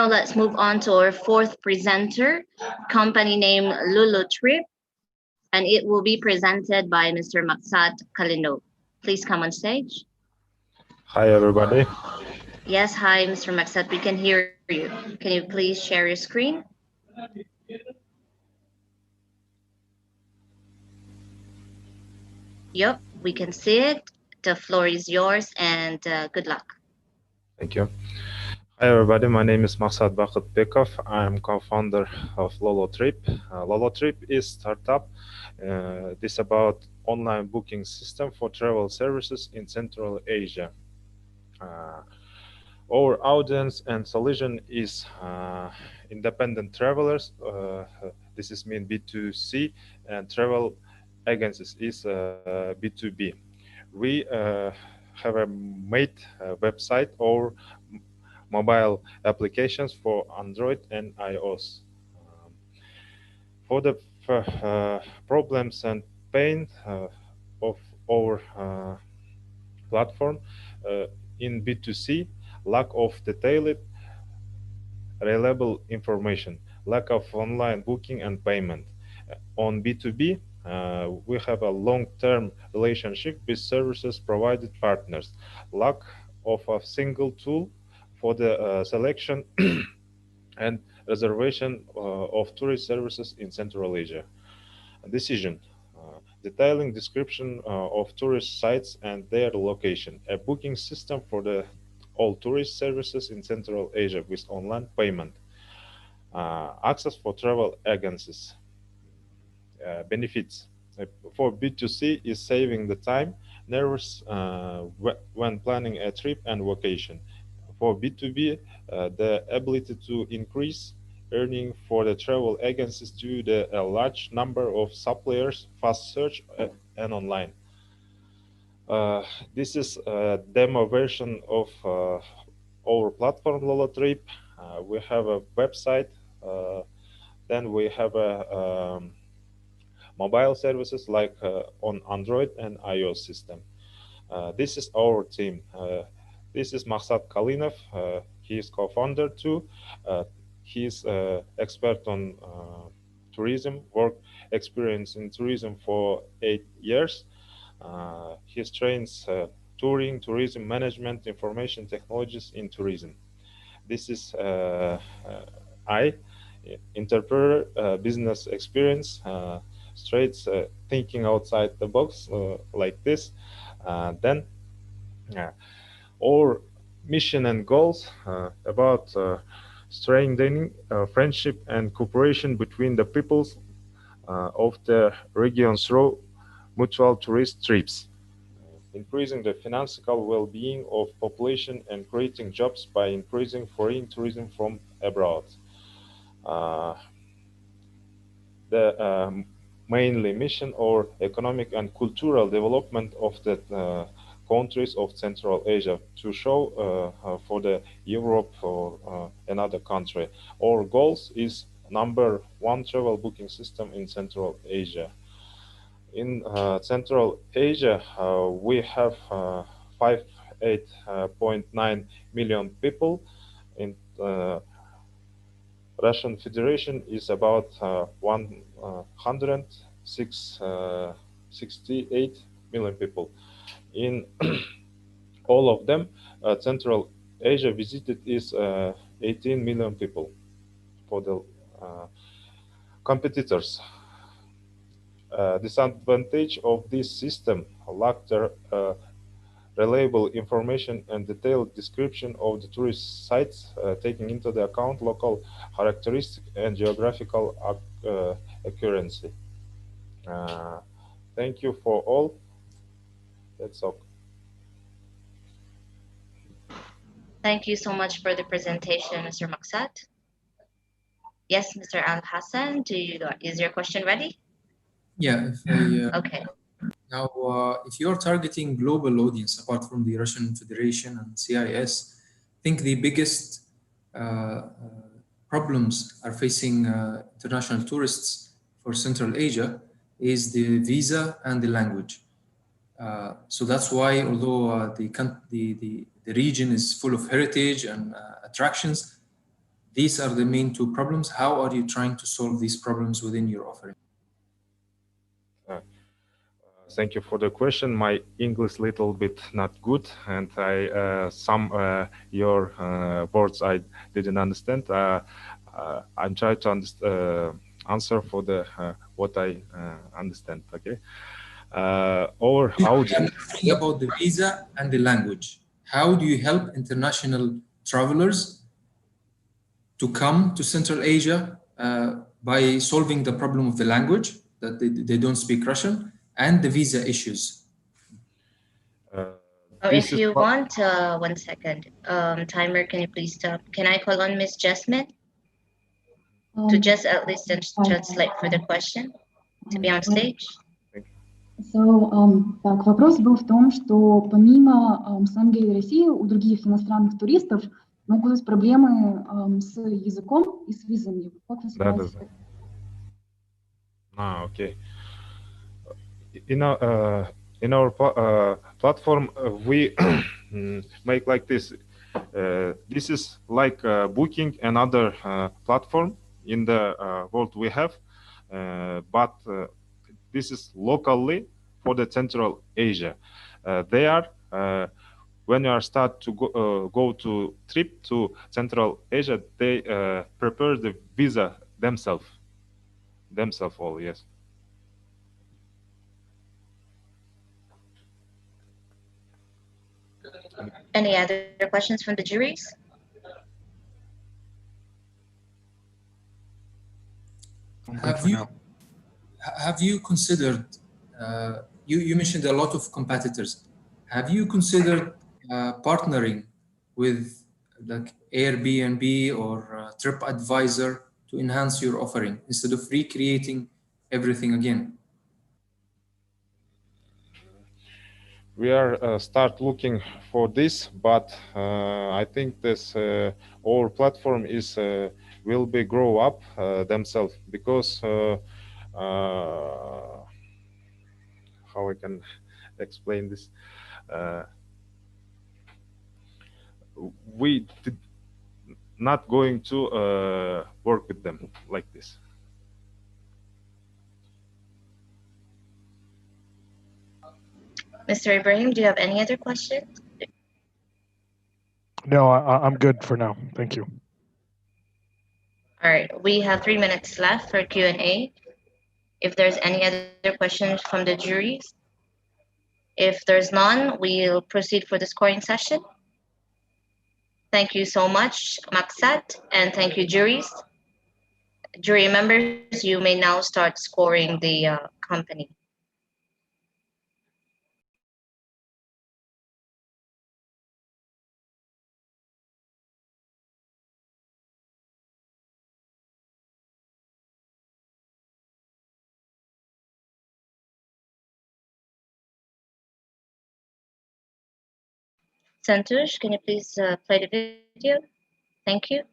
Now let's move on to our fourth presenter, company name Lulu Trip, and it will be presented by Mr. Maksat Kalino. Please come on stage. Hi, everybody. Yes, hi, Mr. Maksat, we can hear you. Can you please share your screen? Yep, we can see it. The floor is yours, and good luck. Thank you. Hi, everybody. My name is Maksat Bakıtbekov. I'm co-founder of Lolo Trip. Lolo Trip is startup. This about online booking system for travel services in Central Asia. Our audience and solution is independent travelers. This is mean B2C, and travel agencies is B2B. We have a made website or mobile applications for Android and iOS. For the problems and pain of our platform in B2C, lack of detailed, reliable information, lack of online booking and payment. On B2B, we have a long-term relationship with services provided partners, lack of a single tool for the selection and reservation of tourist services in Central Asia. Decision. Detailing description of tourist sites and their location. A booking system for the all tourist services in Central Asia with online payment. Access for travel agencies. Benefits. For B2C is saving the time, nervous when planning a trip and vacation. For B2B, the ability to increase earning for the travel agencies due to a large number of suppliers, fast search, and online. This is a demo version of our platform Lolo Trip. We have a website, then we have a mobile services like on Android and iOS system. This is our team. This is Maksat Kalinov. He is co-founder too. He's expert on tourism, work experience in tourism for 8 years. He trains touring, tourism management, information technologies in tourism. This is I, entrepreneur, business experience, straight thinking outside the box like this. Then our mission and goals about strengthening friendship and cooperation between the peoples of the region through mutual tourist trips, increasing the financial well-being of population and creating jobs by increasing foreign tourism from abroad. The mainly mission or economic and cultural development of the countries of Central Asia to show for the Europe or another country. Our goals is #1 travel booking system in Central Asia. In Central Asia, we have 8.9 million people. In Russian Federation is about 168 million people. In all of them, Central Asia visited is 18 million people. For the competitors, disadvantage of this system lack the reliable information and detailed description of the tourist sites, taking into the account local characteristics and geographical accuracy. Thank you for all. That's all. Thank you so much for the presentation, Mr. Maksat. Yes, Mr. Al Hassan, is your question ready? Yeah, if I, Okay. now if you're targeting global audience apart from the Russian Federation and CIS, I think the biggest problems are facing international tourists for Central Asia is the visa and the language. So that's why, although the region is full of heritage and attractions, these are the main two problems. How are you trying to solve these problems within your offering? Thank you for the question. My English little bit not good, and I some your words I didn't understand. I'm trying to answer for the what I understand. Okay. Our audience about the visa and the language. How do you help international travelers to come to Central Asia by solving the problem of the language, that they don't speak Russian, and the visa issues? If you want, 1 second. Timer, can you please stop? Can I call on Miss Jasmine to just at least translate for the question to be on stage? Так, вопрос был в том, что помимо, на самом деле, России, у других иностранных туристов могут быть проблемы с языком и с визами. Как вы справляетесь с этим? Okay. In our platform, we make like this. This is like booking another platform in the world we have, but this is locally for the Central Asia. They are when you are start to go to trip to Central Asia, they prepare the visa themselves all, yes. Any other questions from the juries? Have you considered, you mentioned a lot of competitors. Have you considered partnering with like Airbnb or TripAdvisor to enhance your offering instead of recreating everything again? We are start looking for this, but I think this our platform is will be grow up themselves, because how I can explain this, we did not going to work with them like this. Mr. Ibrahim, do you have any other questions? No, I'm good for now. Thank you. All right, we have 3 minutes left for Q&A. If there's any other questions from the juries. If there's none, we'll proceed for the scoring session. Thank you so much, Maksat, and thank you, juries. Jury members, you may now start scoring the company. Santosh, can you please play the video? Thank you.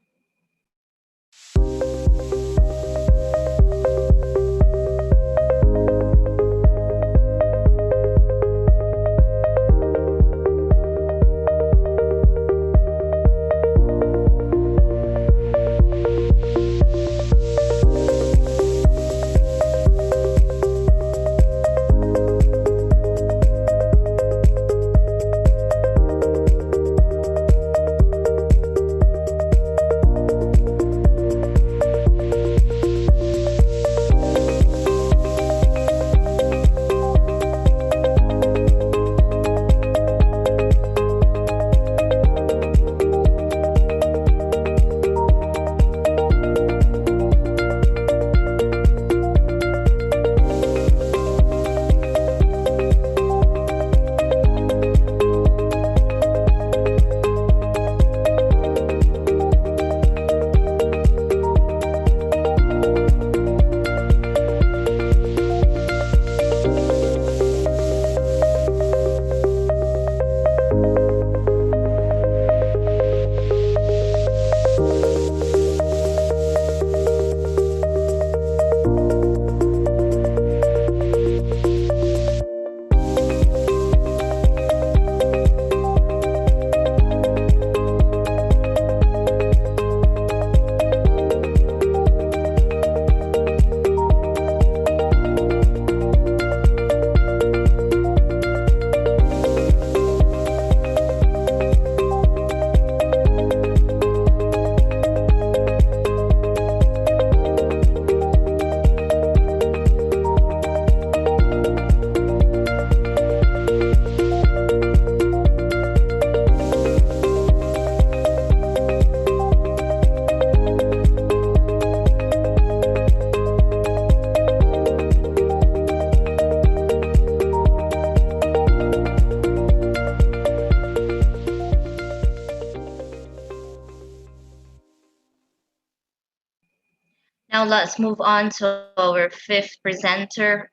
Now let's move on to our fifth presenter,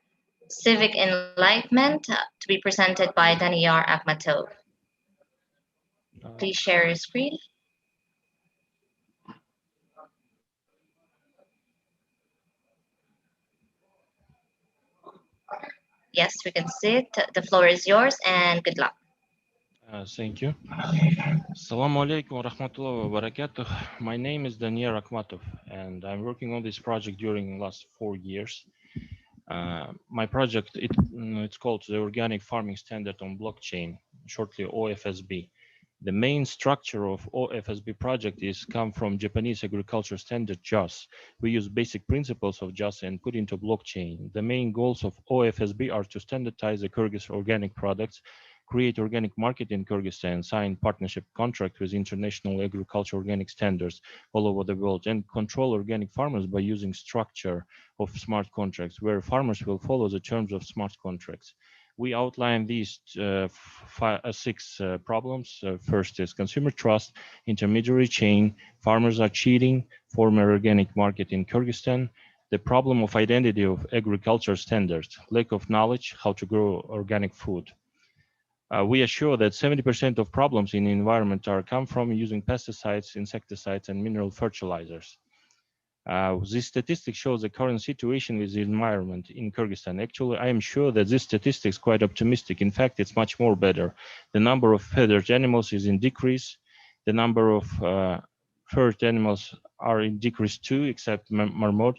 Civic Enlightenment, to be presented by Daniyar Akhmatov. Please share your screen. Yes, we can see it. The floor is yours and good luck. Thank you. Assalamu alaikum wa rahmatullahi wa barakatuh. My name is Daniyar Akhmatov, and I'm working on this project during the last 4 years. My project, it's called the Organic Farming Standard on Blockchain, shortly OFSB. The main structure of OFSB project is come from Japanese agriculture standard JAS. We use basic principles of JAS and put into blockchain. The main goals of OFSB are to standardize the Kyrgyz organic products, create organic market in Kyrgyzstan, sign partnership contract with international agriculture organic standards all over the world, and control organic farmers by using structure of smart contracts, where farmers will follow the terms of smart contracts. We outline these six problems. First is consumer trust, intermediary chain, farmers are cheating, former organic market in Kyrgyzstan, the problem of identity of agriculture standards, lack of knowledge how to grow organic food. We assure that 70% of problems in the environment come from using pesticides, insecticides, and mineral fertilizers. This statistic shows the current situation with the environment in Kyrgyzstan. Actually, I am sure that this statistic is quite optimistic. In fact, it's much more better. The number of feathered animals is in decrease. The number of furred animals are in decrease too, except marmot.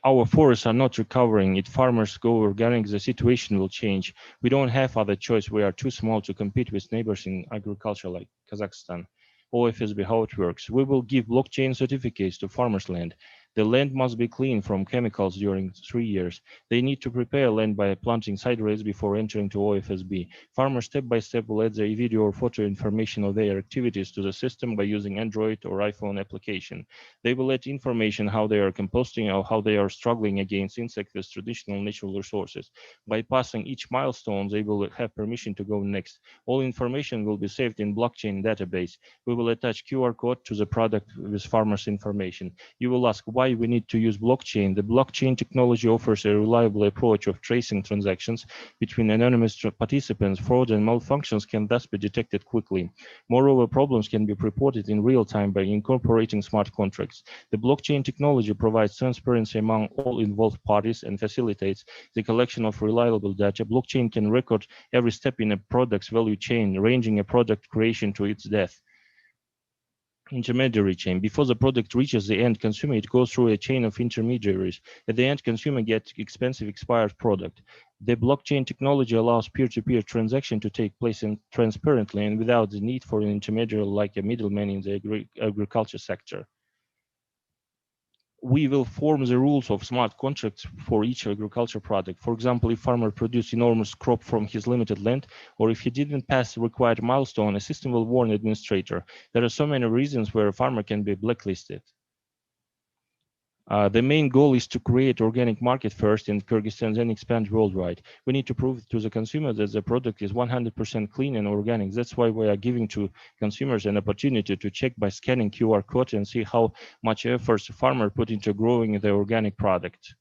Our forests are not recovering. If farmers go organic, the situation will change. We don't have other choice. We are too small to compete with neighbors in agriculture like Kazakhstan. OFSB, how it works. We will give blockchain certificates to farmers' land. The land must be clean from chemicals during 3 years. They need to prepare land by planting side rails before entering to OFSB. Farmers step by step will add their video or photo information of their activities to the system by using Android or iPhone application. They will add information how they are composting or how they are struggling against insects with traditional natural resources. By passing each milestone, they will have permission to go next. All information will be saved in blockchain database. We will attach QR code to the product with farmers' information. You will ask why we need to use blockchain. The blockchain technology offers a reliable approach of tracing transactions between anonymous participants. Fraud and malfunctions can thus be detected quickly. Moreover, problems can be reported in real time by incorporating smart contracts. The blockchain technology provides transparency among all involved parties and facilitates the collection of reliable data. Blockchain can record every step in a product's value chain, ranging a product creation to its death. Intermediary chain. Before the product reaches the end consumer, it goes through a chain of intermediaries. At the end, consumer gets expensive expired product. The blockchain technology allows peer-to-peer transaction to take place transparently and without the need for an intermediary like a middleman in the agriculture sector. We will form the rules of smart contracts for each agriculture product. For example, if farmer produced enormous crop from his limited land, or if he didn't pass the required milestone, a system will warn administrator. There are so many reasons where a farmer can be blacklisted. The main goal is to create organic market first in Kyrgyzstan, then expand worldwide. We need to prove to the consumer that the product is 100% clean and organic. That's why we are giving to consumers an opportunity to check by scanning QR code and see how much effort the farmer put into growing the organic product.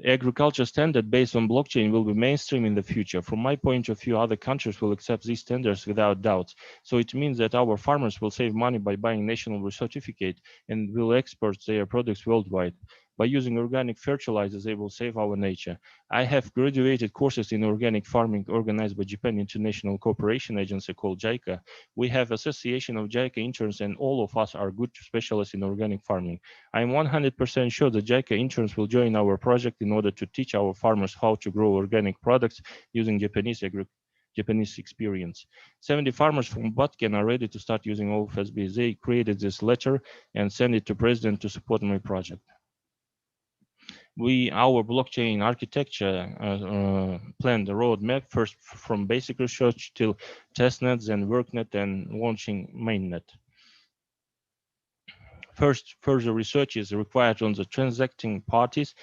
Agriculture standard based on blockchain will be mainstream in the future. From my point of view, other countries will accept these standards without doubt. So it means that our farmers will save money by buying national certificate and will export their products worldwide. By using organic fertilizers, they will save our nature. I have graduated courses in organic farming organized by Japan International Cooperation Agency called JICA. We have association of JICA interns and all of us are good specialists in organic farming. I am 100% sure that JICA interns will join our project in order to teach our farmers how to grow organic products using Japanese experience. 70 farmers from Batken are ready to start using OFSB. They created this letter and sent it to president to support my project. Our blockchain architecture planned the roadmap first from basic research till testnet, then worknet, and launching mainnet. First, further research is required on the transacting parties.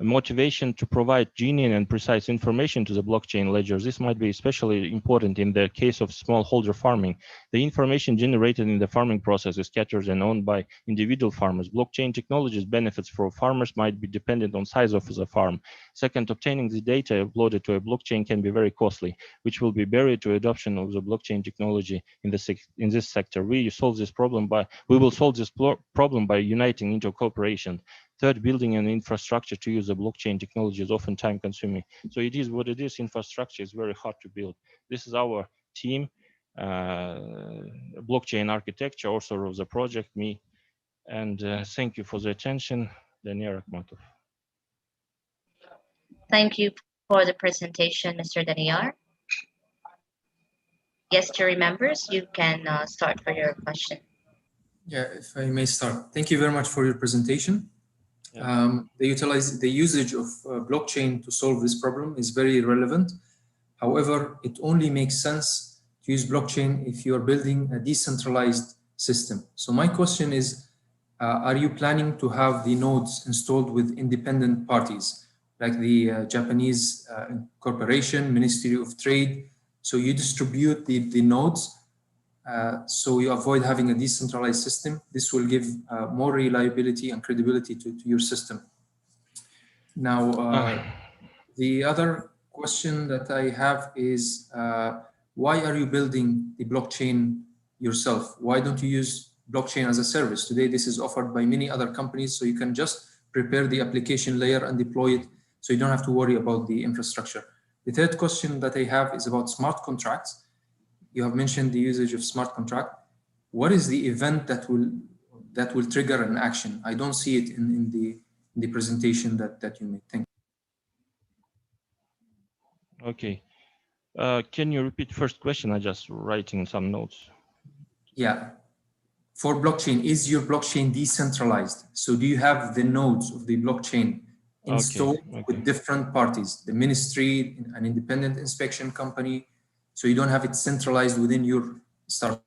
motivation to provide genuine and precise information to the blockchain ledgers. This might be especially important in the case of smallholder farming. The information generated in the farming process is scattered and owned by individual farmers. Blockchain technologies benefits for farmers might be dependent on size of the farm. Second, obtaining the data uploaded to a blockchain can be very costly, which will be barrier to adoption of the blockchain technology in this sector. We will solve this problem by uniting into cooperation. Third, building an infrastructure to use the blockchain technology is often time consuming. So it is what it is. Infrastructure is very hard to build. This is our team, blockchain architecture, author of the project, me. And thank you for the attention, Daniel Akhmatov. Thank you for the presentation, Mr. Daniar. Yes, jury members, you can start for your question. Yeah, if I may start. Thank you very much for your presentation. The usage of blockchain to solve this problem is very relevant. However, it only makes sense to use blockchain if you are building a decentralized system. So my question is, are you planning to have the nodes installed with independent parties, like the Japanese corporation, Ministry of Trade? So you distribute the nodes so you avoid having a decentralized system. This will give more reliability and credibility to your system. Now, the other question that I have is, why are you building the blockchain yourself? Why don't you use blockchain as a service? Today, this is offered by many other companies, so you can just prepare the application layer and deploy it, so you don't have to worry about the infrastructure. The third question that I have is about smart contracts. You have mentioned the usage of smart contract. What is the event that will trigger an action? I don't see it in the presentation that you made. Thank you. Okay. Can you repeat first question? I just writing some notes. Yeah. For blockchain, is your blockchain decentralized? So do you have the nodes of the blockchain installed with different parties, the ministry, an independent inspection company, so you don't have it centralized within your startup?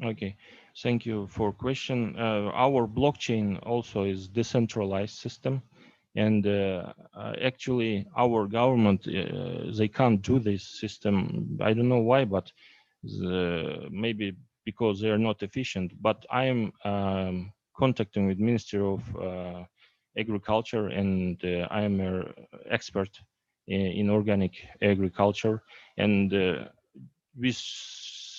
Okay, thank you for question. Our blockchain also is decentralized system, and actually our government, they can't do this system. I don't know why, but maybe because they are not efficient. But I am contacting with Ministry of Agriculture, and I am an expert in organic agriculture, and with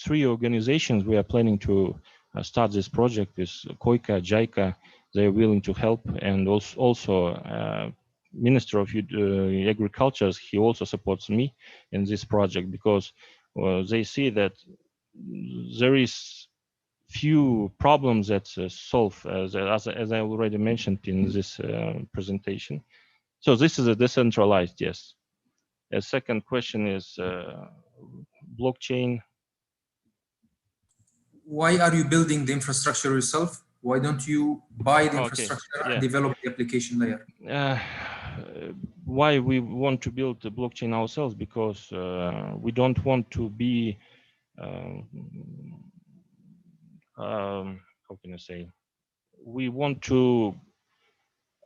3 organizations we are planning to start this project with Koika, JICA. They're willing to help, and also Minister of Agriculture, he also supports me in this project, because they see that there is few problems that solve, as I already mentioned in this presentation. So this is a decentralized, yes. A second question is blockchain. Why are you building the infrastructure yourself? Why don't you buy the infrastructure and develop the application layer? Why we want to build the blockchain ourselves? Because we don't want to be, how can I say? We want to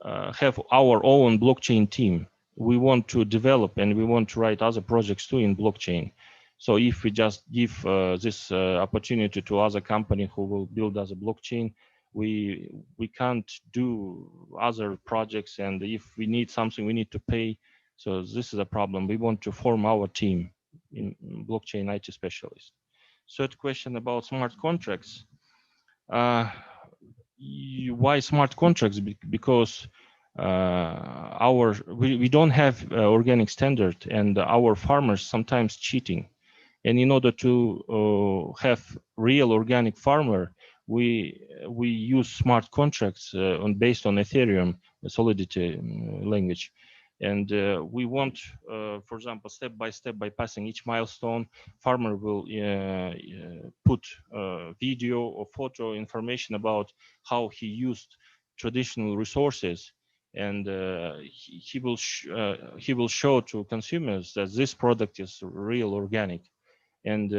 have our own blockchain team. We want to develop, and we want to write other projects too in blockchain. So if we just give this opportunity to other company who will build as a blockchain, we can't do other projects, and if we need something, we need to pay. So this is a problem. We want to form our team in blockchain IT specialist. Third question about smart contracts. Why smart contracts? Because we don't have organic standard, and our farmers sometimes cheating. And in order to have real organic farmer, we use smart contracts based on Ethereum Solidity language. And we want, for example, step by step, by passing each milestone, farmer will put video or photo information about how he used traditional resources, and he will show to consumers that this product is real organic. And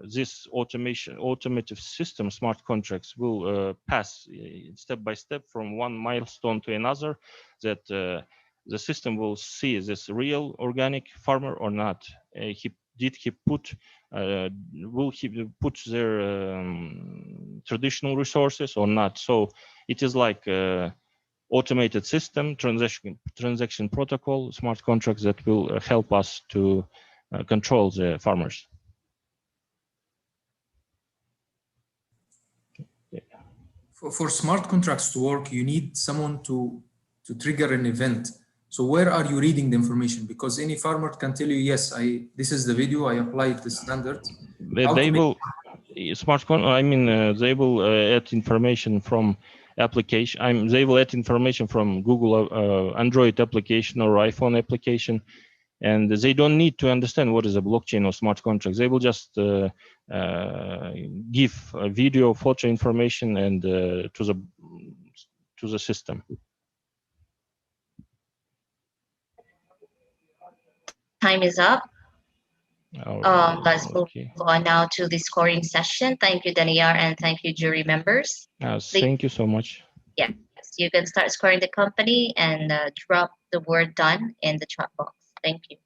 this automative system, smart contracts, will pass step by step from one milestone to another, that the system will see is this real organic farmer or not. Will he put their traditional resources or not? So it is like automated system, transaction protocol, smart contracts that will help us to control the farmers. For smart contracts to work, you need someone to trigger an event. So where are you reading the information? Because any farmer can tell you, yes, this is the video, I applied the standard. They will add information from application. They will add information from Google Android application or iPhone application, and they don't need to understand what is a blockchain or smart contracts. They will just give a video, photo information, and to the system. Time is up. Let's move on now to the scoring session. Thank you, Daniar, and thank you, jury members. Thank you so much. Yes, you can start scoring the company and drop the word done in the chat box. Thank you.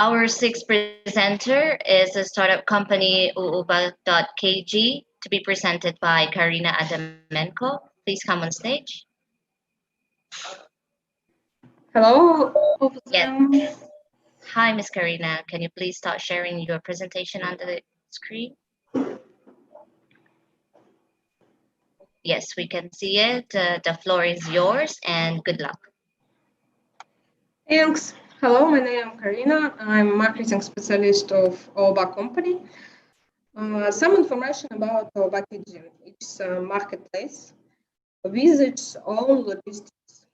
Our sixth presenter is a startup company, uuba.kg, to be presented by Karina Adamenko. Please come on stage. Hello. Yes. Hi, Ms. Karina. Can you please start sharing your presentation on the screen? Yes, we can see it. The floor is yours, and good luck. Thanks. Hello, my name is Karina. I'm marketing specialist of Oba company. Some information about Oba KG. It's a marketplace with its own logistics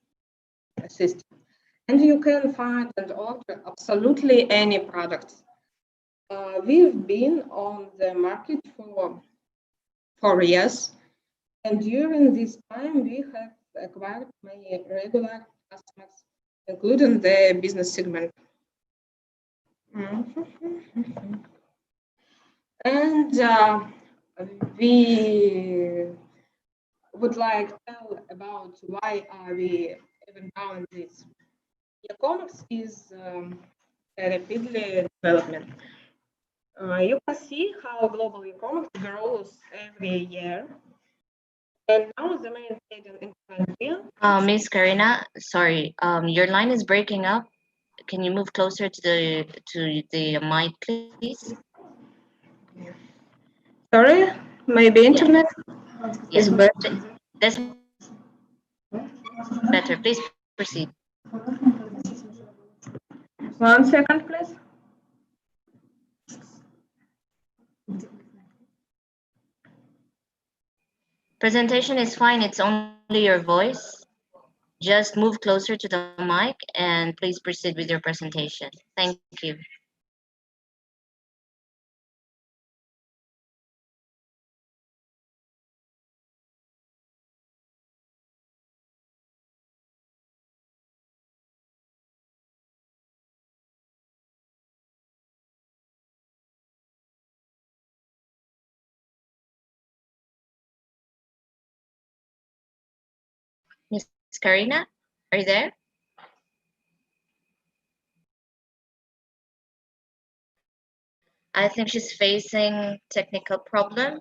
system. And you can find and order absolutely any product. We've been on the market for 4 years. And during this time, we have acquired many regular customers, including the business segment. And we would like to tell about why are we even doing this. E-commerce is a rapidly development. You can see how global e-commerce grows every year. And now the main agent in country. Miss Karina, sorry, your line is breaking up. Can you move closer to the mic, please? Sorry, maybe internet is Yes, better. that's better. Please proceed. 1 second, please. Presentation is fine. It's only your voice. Just move closer to the mic and please proceed with your presentation. Thank you. Miss Karina, are you there? I think she's facing technical problem.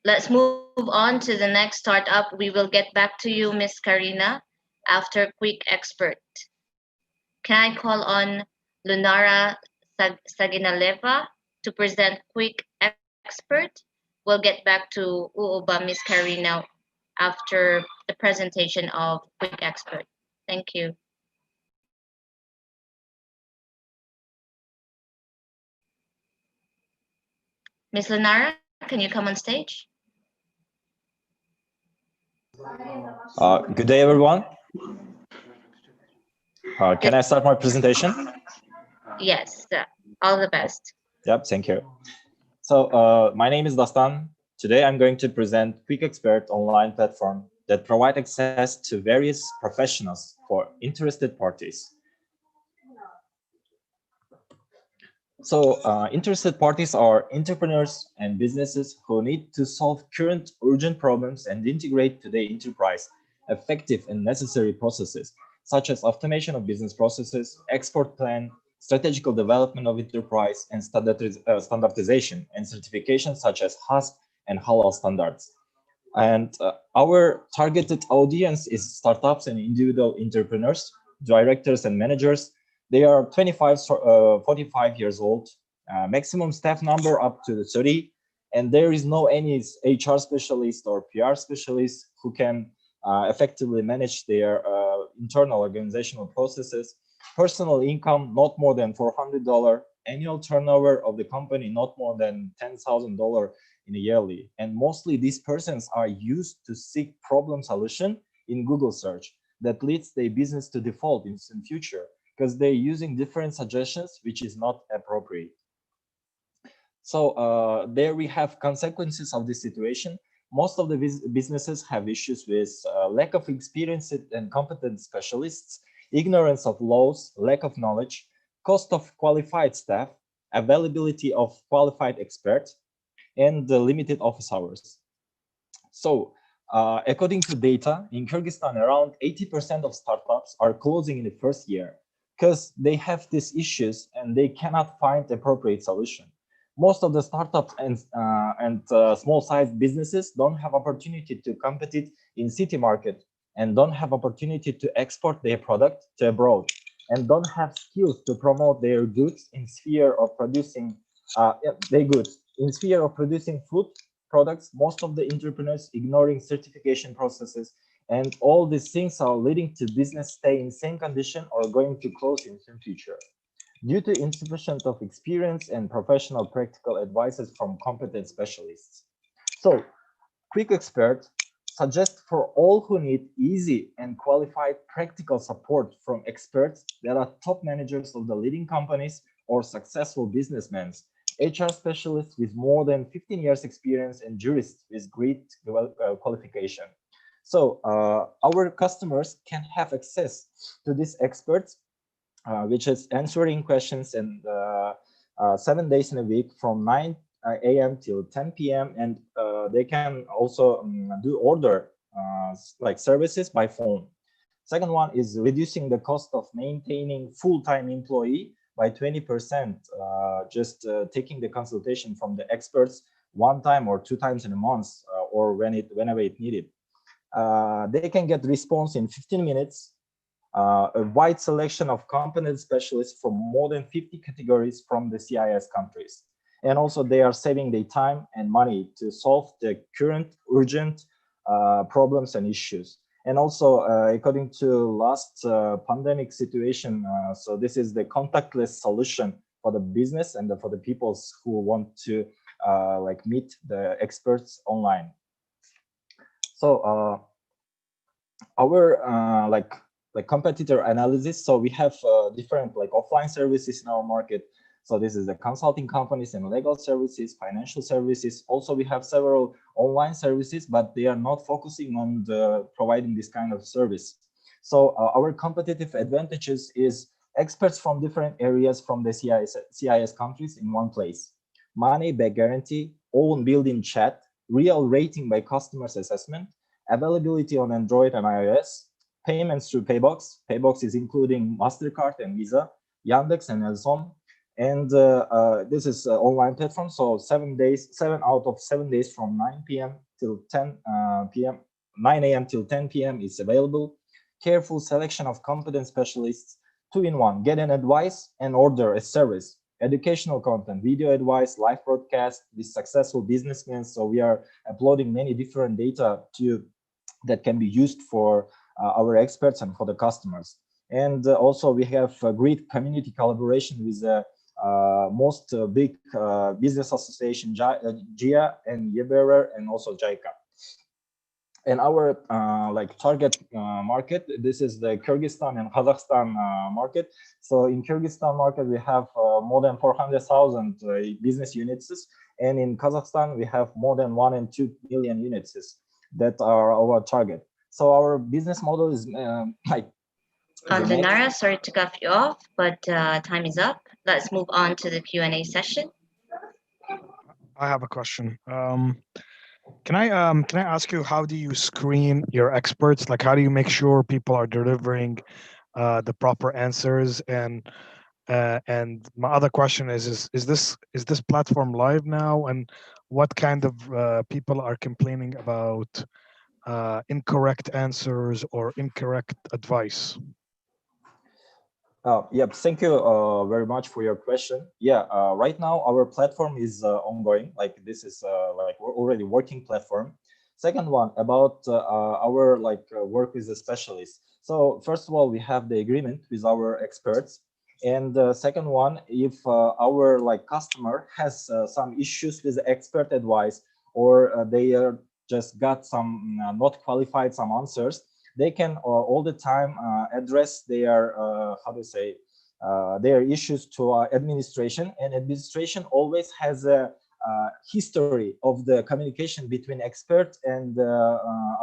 Let's move on to the next startup. We will get back to you, Miss Karina, after Quick Expert. Can I call on Lunara Saginaleva to present Quick Expert? We'll get back to Uuba, Miss Karina, after the presentation of Quick Expert. Thank you. Miss Lunara, can you come on stage? Good day, everyone. Can I start my presentation? Yes, all the best. Yep, thank you. So my name is Dastan. Today, I'm going to present Quick Expert online platform that provide access to various professionals for interested parties. So interested parties are entrepreneurs and businesses who need to solve current urgent problems and integrate to their enterprise effective and necessary processes, such as automation of business processes, export plan, strategical development of enterprise, and standardization and certification such as HASP and halal standards. And our targeted audience is startups and individual entrepreneurs, directors and managers. They are 25, 45 years old, maximum staff number up to 30, and there is no any HR specialist or PR specialist who can effectively manage their internal organizational processes. Personal income not more than $400, annual turnover of the company not more than $10,000 in a yearly. And mostly these persons are used to seek problem solution in Google search that leads their business to default in some future because they're using different suggestions, which is not appropriate. So there we have consequences of this situation. Most of the businesses have issues with lack of experienced and competent specialists, ignorance of laws, lack of knowledge, cost of qualified staff, availability of qualified experts, and the limited office hours. So according to data, in Kyrgyzstan, around 80% of startups are closing in the first year because they have these issues and they cannot find appropriate solution. Most of the startups and small-sized businesses don't have opportunity to compete in city market and don't have opportunity to export their product to abroad and don't have skills to promote their goods in sphere of producing in sphere of producing food products. Most of the entrepreneurs ignoring certification processes, and all these things are leading to business stay in same condition or going to close in some future due to insufficient of experience and professional practical advices from competent specialists. So Quick Expert suggests for all who need easy and qualified practical support from experts that are top managers of the leading companies or successful businessmen, HR specialists with more than 15 years experience, and jurists with great qualification. So our customers can have access to these experts which is answering questions and 7 days in a week from 9 a.m. till 10 p.m. And they can also do order like services by phone. Second one is reducing the cost of maintaining full-time employee by 20%, just taking the consultation from the experts 1 time or 2 times in a month, or whenever it needed. They can get response in 15 minutes, a wide selection of competent specialists from more than 50 categories from the CIS countries. And also they are saving their time and money to solve the current urgent problems and issues. And also, according to last pandemic situation, so this is the contactless solution for the business and for the people who want to like meet the experts online. So our like competitor analysis. So we have different like offline services in our market. So this is the consulting companies and legal services, financial services. Also, we have several online services, but they are not focusing on providing this kind of service. So our competitive advantages is experts from different areas from the CIS countries in one place. Money back guarantee, own built-in chat, real rating by customers assessment, availability on Android and iOS, payments through Paybox. Paybox is including MasterCard and Visa, Yandex and Elsom. And this is an online platform. So 7 out of 7 days from 9 p.m. till 10 p.m., 9 a.m. till 10 p.m. is available. Careful selection of competent specialists, 2-in-1, get an advice and order a service. Educational content, video advice, live broadcast with successful businessmen. So we are uploading many different data that can be used for our experts and for the customers. And also we have a great community collaboration with the most big business association, GIA and YEBERER, and also JICA. And our like target market, this is the Kyrgyzstan and Kazakhstan market. So in Kyrgyzstan market, we have more than 400,000 business units. And in Kazakhstan, we have more than 1 and 2 million units that are our target. So our business model is like Lenara, sorry to cut you off, but time is up. Let's move on to the Q&A session. I have a question. Can I ask you, how do you screen your experts? Like, how do you make sure people are delivering the proper answers? And my other question is this platform live now? And what kind of people are complaining about incorrect answers or incorrect advice? Yeah, thank you very much for your question. Yeah, right now our platform is ongoing. Like this is like we're already working platform. Second one about our like work with the specialists. So first of all, we have the agreement with our experts. And the second one, if our like customer has some issues with the expert advice, or they are just got some not qualified some answers, they can all the time address their how to say their issues to administration, and administration always has a history of the communication between expert and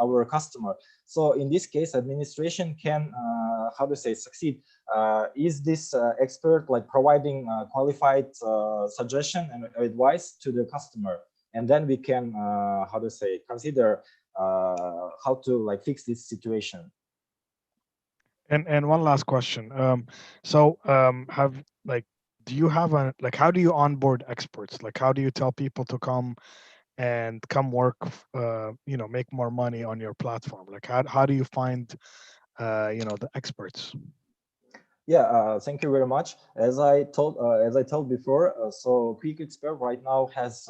our customer. So in this case, administration can how to say succeed. Is this expert like providing qualified suggestion and advice to the customer? And then we can how to say consider how to like fix this situation. And one last question. Do you have a like, how do you onboard experts? Like, how do you tell people to come work, you know, make more money on your platform? Like, how do you find you know, the experts? Yeah, thank you very much. As I told before, so Quick Expert right now has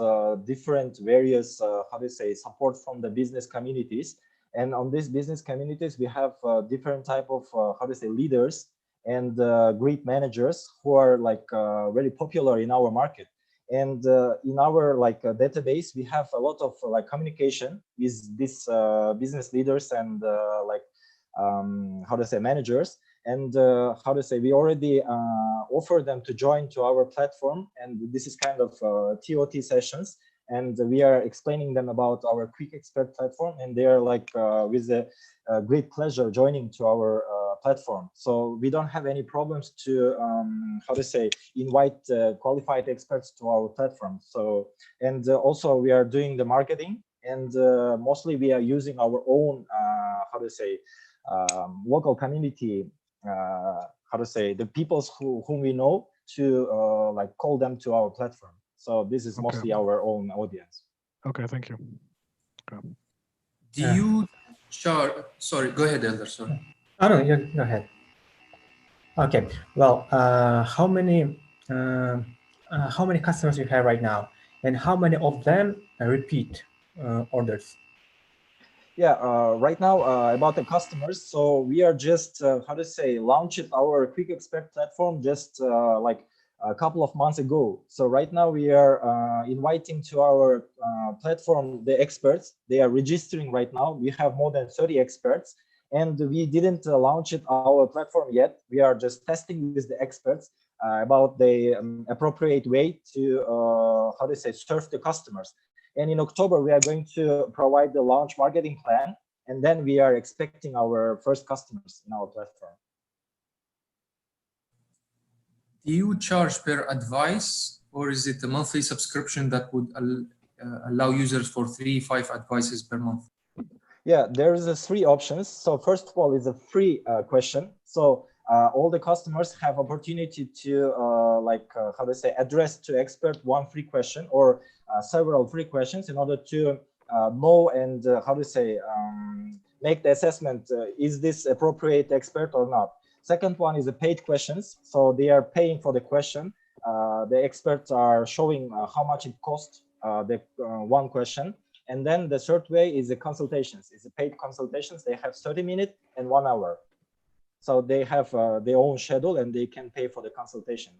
different various how to say support from the business communities, and on these business communities we have different type of how to say leaders and great managers who are like very popular in our market. And in our like database, we have a lot of like communication with these business leaders and like how to say managers. And how to say, we already offer them to join to our platform, and this is kind of TOT sessions. and we are explaining them about our Quick Expert platform, and they are like with a great pleasure joining to our platform. So we don't have any problems to how to say, invite qualified experts to our platform. So, and also we are doing the marketing, and mostly we are using our own how to say, local community, how to say, the peoples whom we know, to like call them to our platform. So this is mostly our own audience. Okay, thank you. Okay. Do you charge? Sorry, go ahead, Elder. Sorry. Oh no, you go ahead. Okay. Well, how many customers you have right now, and how many of them repeat orders? Yeah, right now about the customers. So we are just how to say, launched our Quick Expert platform just like a couple of months ago. So right now we are inviting to our platform the experts. They are registering right now. We have more than 30 experts, and we didn't launch our platform yet. We are just testing with the experts about the appropriate way to how to say, serve the customers. And in October, we are going to provide the launch marketing plan, and then we are expecting our first customers in our platform. Do you charge per advice, or is it a monthly subscription that would allow users for 3-5 advices per month? Yeah, there's 3 options. So first of all is a free question. So all the customers have opportunity to like how to say, address to expert 1 free question or several free questions in order to know and how to say, make the assessment, is this appropriate expert or not. Second one is the paid questions. So they are paying for the question. The experts are showing how much it costs the 1 question. And then the third way is the consultations. It's the paid consultations. They have 30 minutes and 1 hour. So they have their own schedule, and they can pay for the consultation.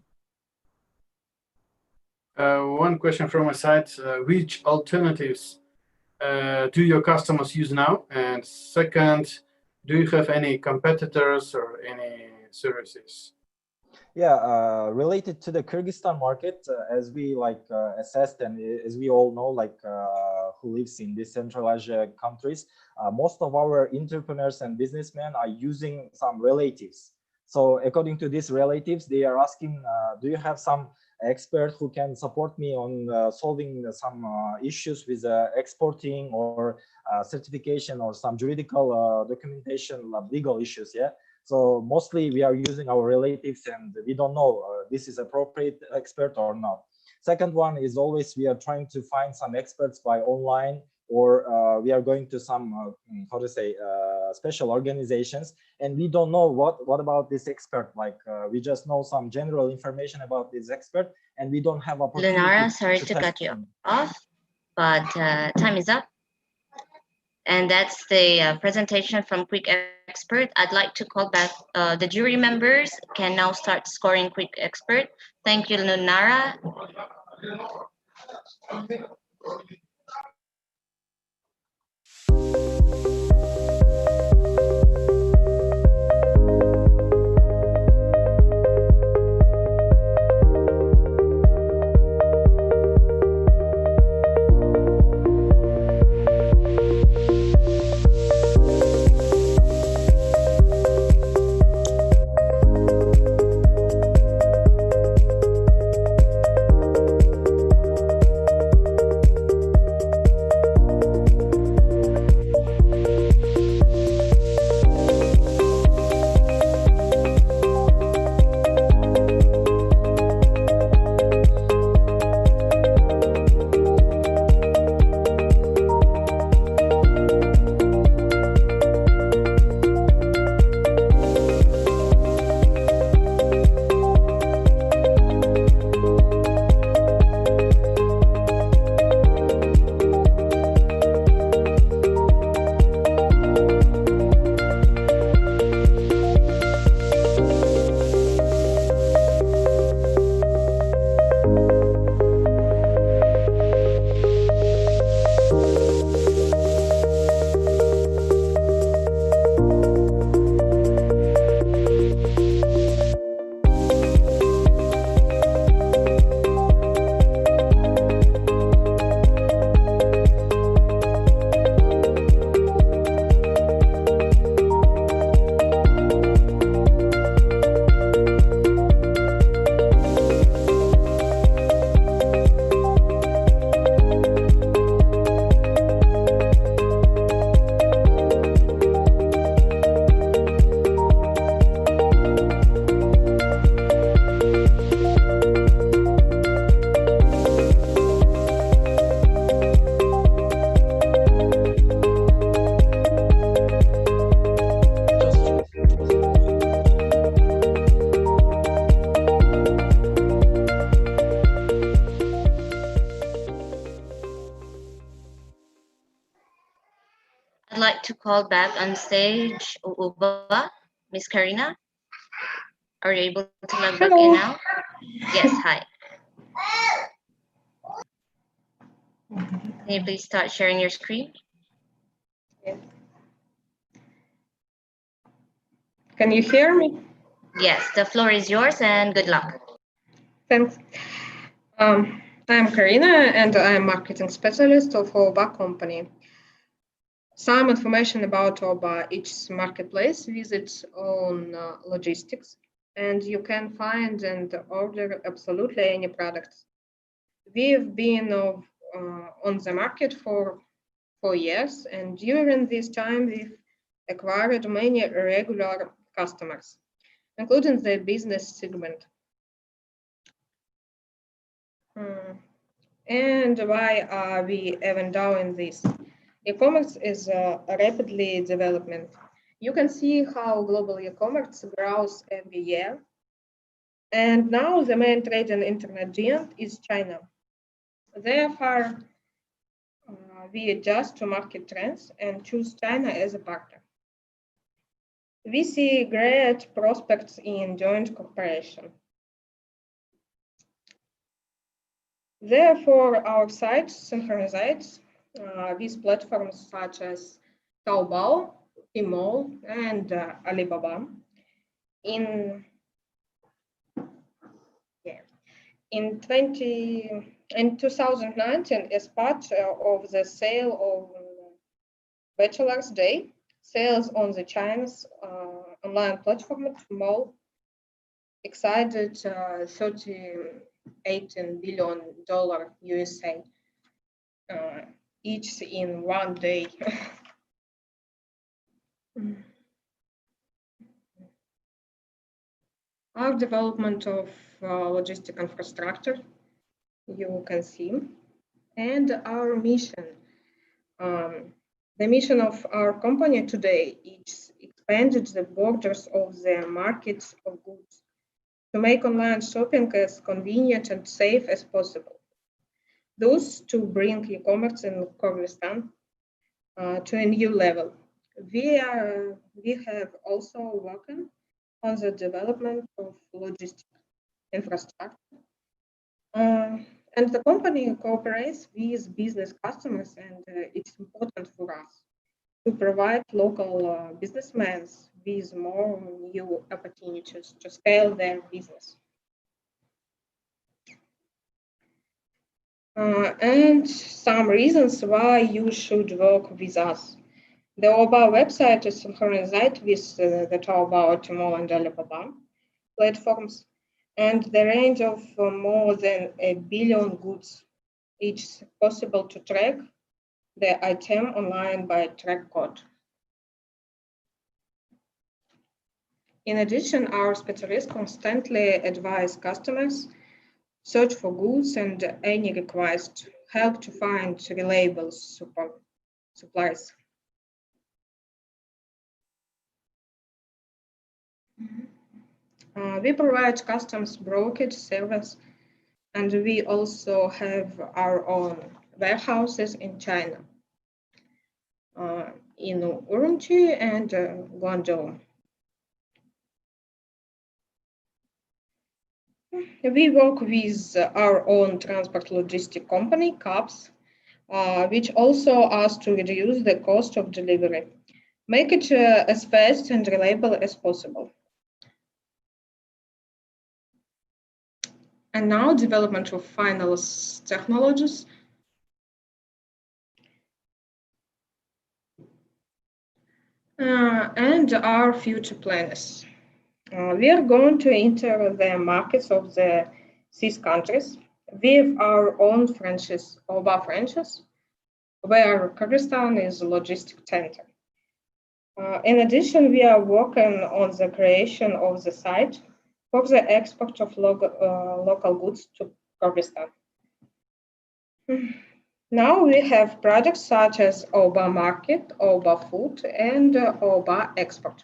One question from my side, which alternatives do your customers use now? And second, do you have any competitors or any services? Yeah, related to the Kyrgyzstan market, as we like assessed, and as we all know, like who lives in these Central Asia countries, most of our entrepreneurs and businessmen are using some relatives. So according to these relatives, they are asking, do you have some expert who can support me on solving some issues with exporting or certification or some juridical documentation, legal issues, yeah? So mostly we are using our relatives, and we don't know this is appropriate expert or not. Second one is always we are trying to find some experts by online, or we are going to some how to say, special organizations, and we don't know what about this expert. Like we just know some general information about this expert, and we don't have opportunity. Lenara, sorry to cut you off, but time is up. And that's the presentation from Quick Expert. I'd like to call back the jury members can now start scoring Quick Expert. Thank you, Lunara. like to call back on stage Uba, Miss Karina? Are you able to log back in Hello. now? Yes, hi. Can you please start sharing your screen? Yes. Can you hear me? Yes, the floor is yours and good luck. Thanks. I'm Karina and I'm marketing specialist of OBA company. Some information about OBA, its marketplace with its own logistics, and you can find and order absolutely any products. We've been on the market for 4 years, and during this time, we've acquired many regular customers, including the business segment. And why are we even doing this? E-commerce is rapidly developing. You can see how global e-commerce grows every year. And now the main trade and internet giant is China. Therefore, we adjust to market trends and choose China as a partner. We see great prospects in joint cooperation. Therefore, our site synchronizes with platforms such as Taobao, Tmall, and Alibaba. In 2019, as part of the sale of Bachelor's Day, sales on the China's online platform Tmall exceeded $38 billion USA, each in one day. Our development of logistic infrastructure, you can see, and our mission. The mission of our company today is expanded the borders of the markets of goods to make online shopping as convenient and safe as possible. Thus, to bring e-commerce in Kyrgyzstan to a new level. We have also worked on the development of logistic infrastructure. And the company cooperates with business customers, and it's important for us to provide local businessmen with more new opportunities to scale their business. And some reasons why you should work with us. The OBA website is synchronized with the Taobao, Tmall, and Alibaba platforms, and the range of more than 1 billion goods. It's possible to track the item online by track code. In addition, our specialists constantly advise customers, search for goods, and any request help to find reliable supplies. We provide customs brokerage service, and we also have our own warehouses in China, in Urumqi and Guangzhou. We work with our own transport logistic company, CAPS, which also us to reduce the cost of delivery, make it as fast and reliable as possible. And now development of finance technologies. And our future plans. We are going to enter the markets of the CIS countries with our own franchise, OBA franchise, where Kyrgyzstan is a logistic center. In addition, we are working on the creation of the site for the export of local goods to Kyrgyzstan. Now we have products such as OBA Market, OBA Food, and OBA Export.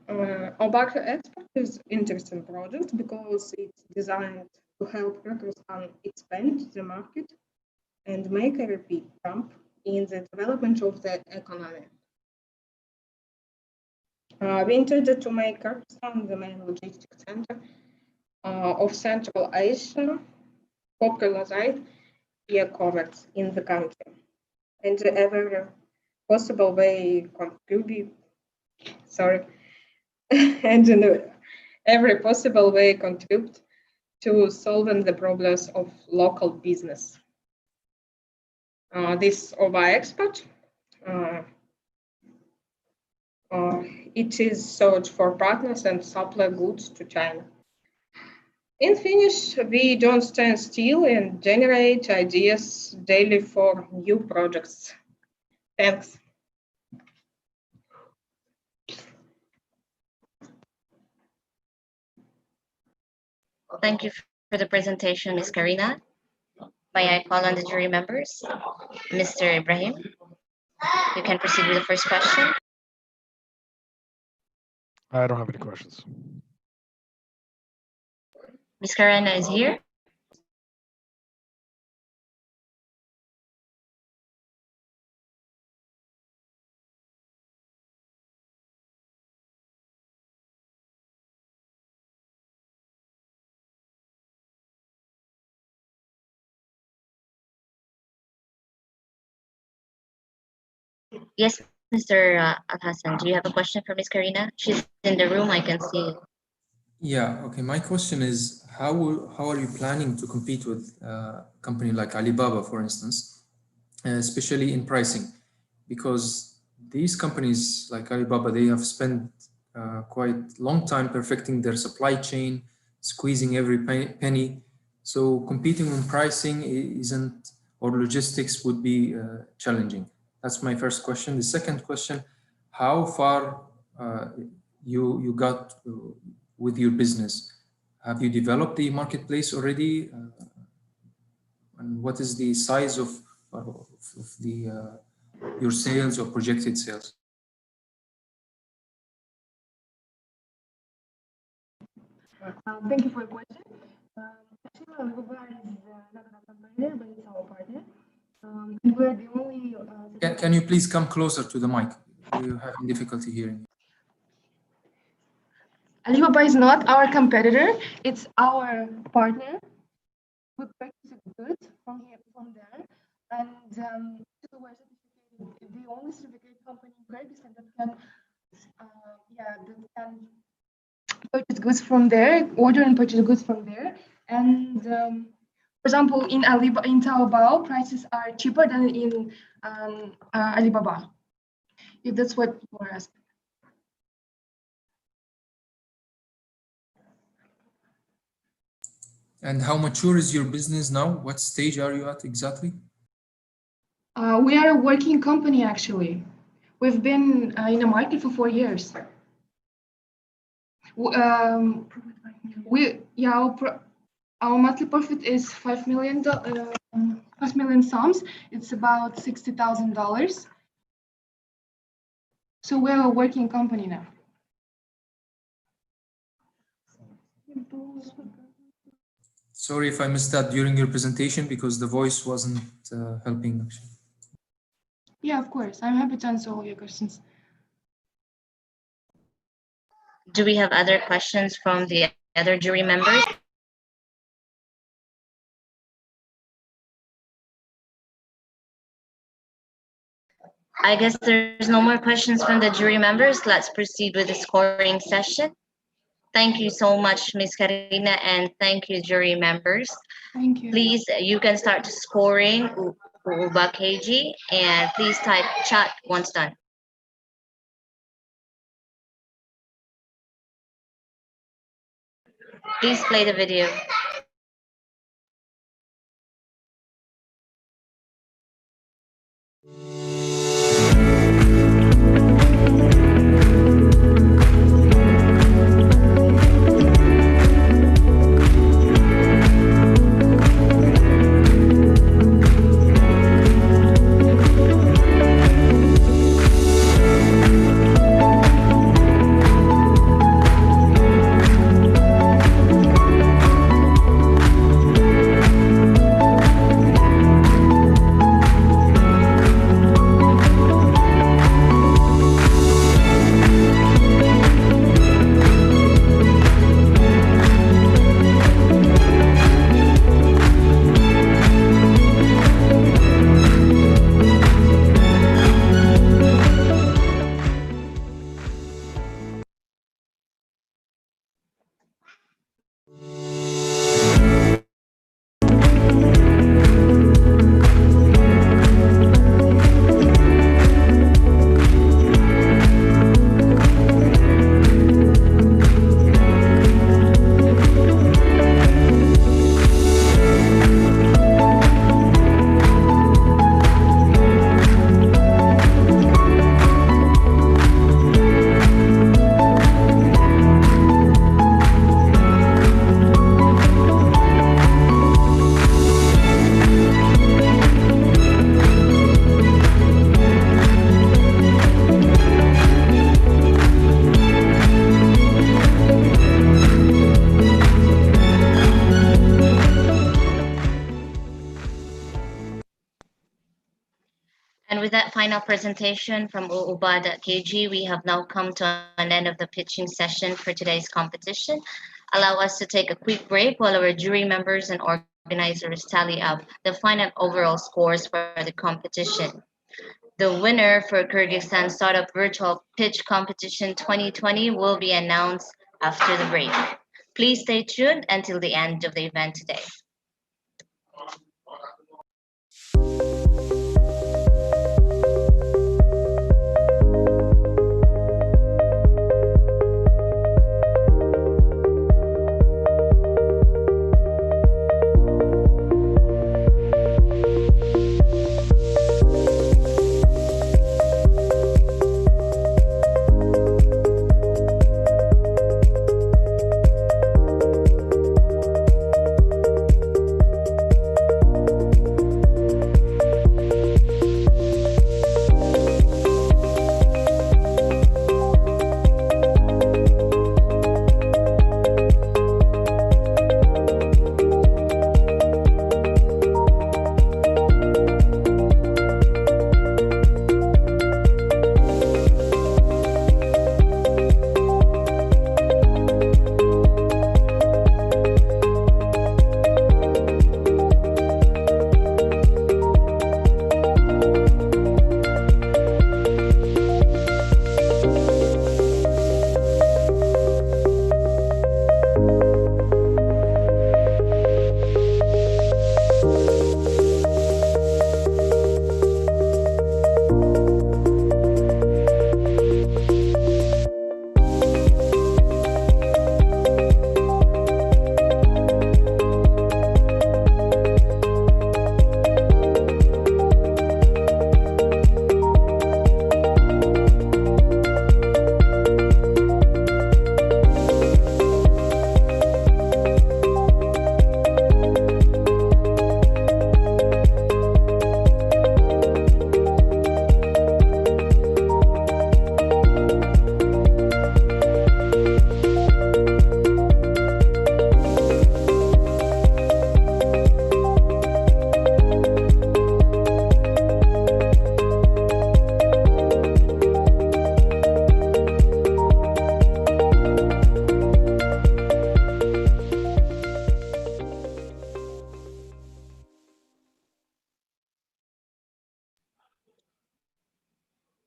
OBA Export is an interesting product because it's designed to help Kyrgyzstan expand the market and make a repeat jump in the development of the economy. We intended to make Kyrgyzstan the main logistics center of Central Asia, popularize e-commerce in the country, and every possible way contribute. And in every possible way contribute to solving the problems of local business. This OVA export, it is search for partners and supply goods to China. In Finnish, we don't stand still and generate ideas daily for new projects. Thanks. Thank you for the presentation, Ms. Karina. May I call on the jury members? Mr. Ibrahim, you can proceed with the first question. I don't have any questions. Ms. Karina is here. Yes, Mr. Al-Hassan, do you have a question for Ms. Karina? She's in the room, I can see. Yeah, okay. My question is, how are you planning to compete with a company like Alibaba, for instance, especially in pricing? Because these companies like Alibaba, they have spent quite long time perfecting their supply chain, squeezing every penny. So competing on pricing isn't, or logistics would be challenging. That's my first question. The second question, how far you got with your business? Have you developed the marketplace already? And what is the size of the your sales or projected sales? Thank you for your question. Actually, Alibaba is not a competitor, but it's our partner. And we're the only. Can you please come closer to the mic? We're having difficulty hearing. Alibaba is not our competitor; it's our partner. We purchase goods from there, and so we're the only certificated company in Kyrgyzstan that can purchase goods from there, order and purchase goods from there. And for example, in Taobao, prices are cheaper than in Alibaba. If that's what you are asking. And how mature is your business now? What stage are you at exactly? We are a working company, actually. We've been in the market for 4 years. Our monthly profit is $5 million. 5 million sums. It's about $60,000. So we're a working company now. Sorry if I missed that during your presentation because the voice wasn't helping actually. Yeah, of course. I'm happy to answer all your questions. Do we have other questions from the other jury members? I guess there's no more questions from the jury members. Let's proceed with the scoring session. Thank you so much, Ms. Karina, and thank you, jury members. Thank you. Please, you can start scoring Uba KG, and please type chat once done. Please play the video. with that final presentation from uuba.kg, we have now come to an end of the pitching session for today's competition. Allow us to take a quick break while our jury members and organizers tally up the final overall scores for the competition. The winner for Kyrgyzstan Startup Virtual Pitch Competition 2020 will be announced after the break. Please stay tuned until the end of the event today.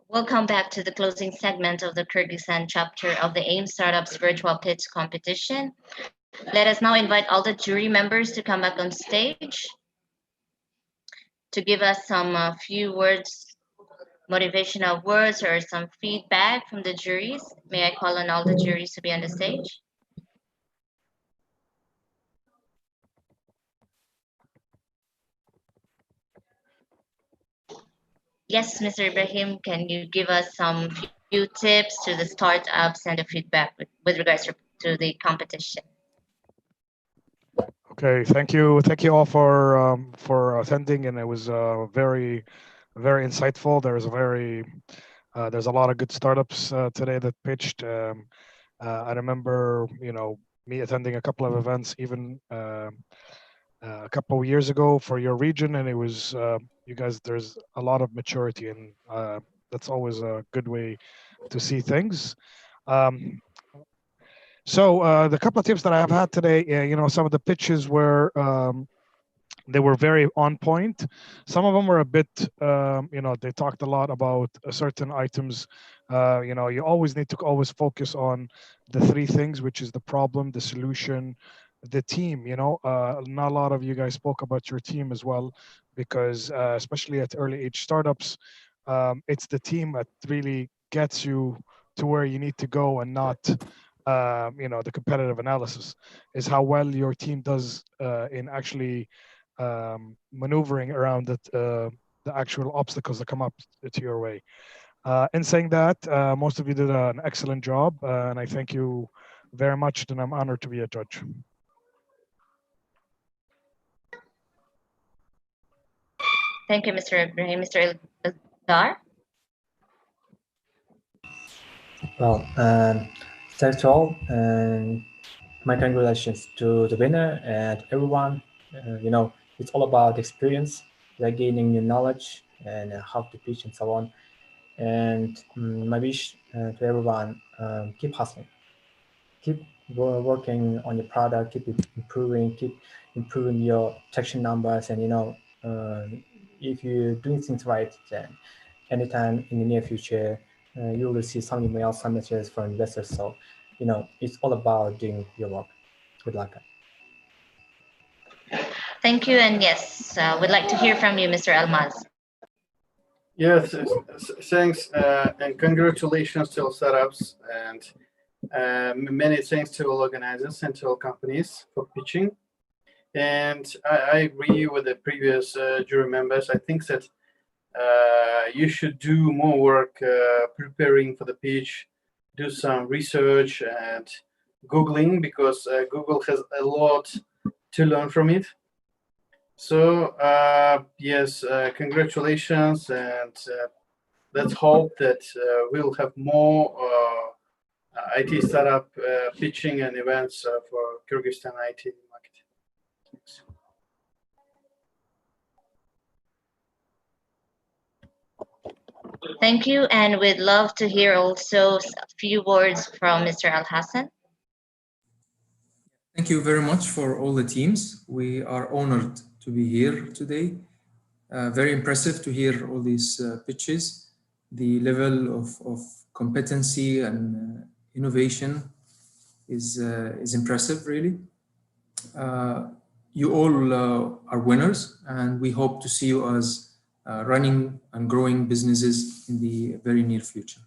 Welcome back to the closing segment of the Kyrgyzstan chapter of the AIM Startups Virtual Pitch Competition. Let us now invite all the jury members to come back on stage to give us some few words, motivational words, or some feedback from the juries. May I call on all the juries to be on the stage? Yes, Mr. Ibrahim, can you give us some few tips to the startups and the feedback with regards to the competition? Okay, thank you all for attending, and it was very insightful. There's a lot of good startups today that pitched. I remember, me attending a couple of events even a couple of years ago for your region, and it was you guys. There's a lot of maturity, and that's always a good way to see things. So the couple of tips that I have had today, some of the pitches were they were very on point. Some of them were a bit, they talked a lot about certain items. You always need to always focus on the three things, which is the problem, the solution, the team. Not a lot of you guys spoke about your team as well, because especially at early age startups, it's the team that really gets you to where you need to go, and not the competitive analysis is how well your team does in actually maneuvering around the actual obstacles that come up to your way. In saying that, most of you did an excellent job, and I thank you very much, and I'm honored to be a judge. Thank you, Mr. Ibrahim. Mr. Dar? Well, thanks to all, and my congratulations to the winner and everyone. It's all about experience. They're gaining new knowledge, and how to pitch and so on. And my wish to everyone, keep hustling, keep working on your product, keep improving your traction numbers, and if you're doing things right, then anytime in the near future you will receive some emails, some messages from investors. So it's all about doing your work. Good luck. Thank you. And yes, we'd like to hear from you, Mr. Almaz. Yes, thanks, and congratulations to all startups, and many thanks to all organizers and to all companies for pitching. And I agree with the previous jury members. I think that you should do more work preparing for the pitch, do some research and Googling, because Google has a lot to learn from it. So yes, congratulations, and let's hope that we'll have more IT startup pitching and events for Kyrgyzstan IT market. Thanks. Thank you. And we'd love to hear also a few words from Mr. Al Hassan. Thank you very much for all the teams. We are honored to be here today. Very impressive to hear all these pitches. The level of competency and innovation is impressive, really. You all are winners, and we hope to see you as running and growing businesses in the very near future.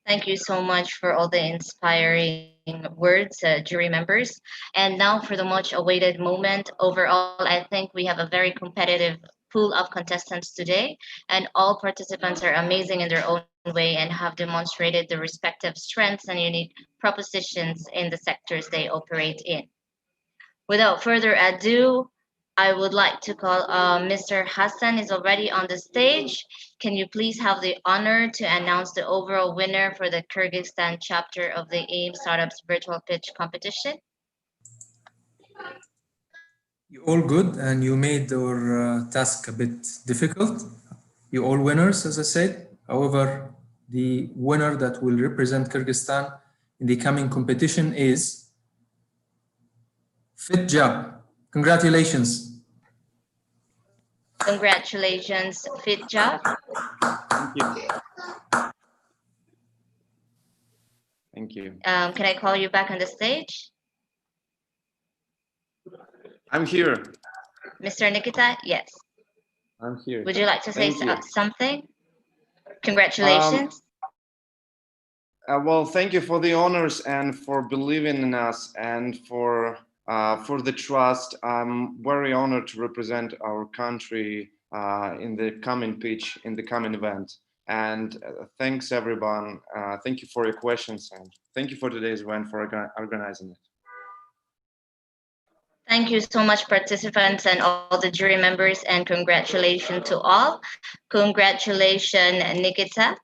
Thank you so much for all the inspiring words, jury members. And now for the much awaited moment. Overall, I think we have a very competitive pool of contestants today, and all participants are amazing in their own way and have demonstrated their respective strengths and unique propositions in the sectors they operate in. Without further ado, I would like to call Mr. Hassan is already on the stage. Can you please have the honor to announce the overall winner for the Kyrgyzstan chapter of the AIM Startups Virtual Pitch Competition? You all good, and you made our task a bit difficult. You all winners, as I said. However, the winner that will represent Kyrgyzstan in the coming competition is Fit Job. Congratulations. Congratulations, Fit Job. Thank you. Thank you. Can I call you back on the stage? I'm here. Mr. Nikita, yes. I'm here. Would you like to say Thank you. something? Congratulations. Well, thank you for the honors and for believing in us and for the trust. I'm very honored to represent our country in the coming pitch, in the coming event. And thanks everyone. Thank you for your questions, and thank you for today's event, for organizing it. Thank you so much, participants and all the jury members, and congratulations to all. Congratulations, Nikita.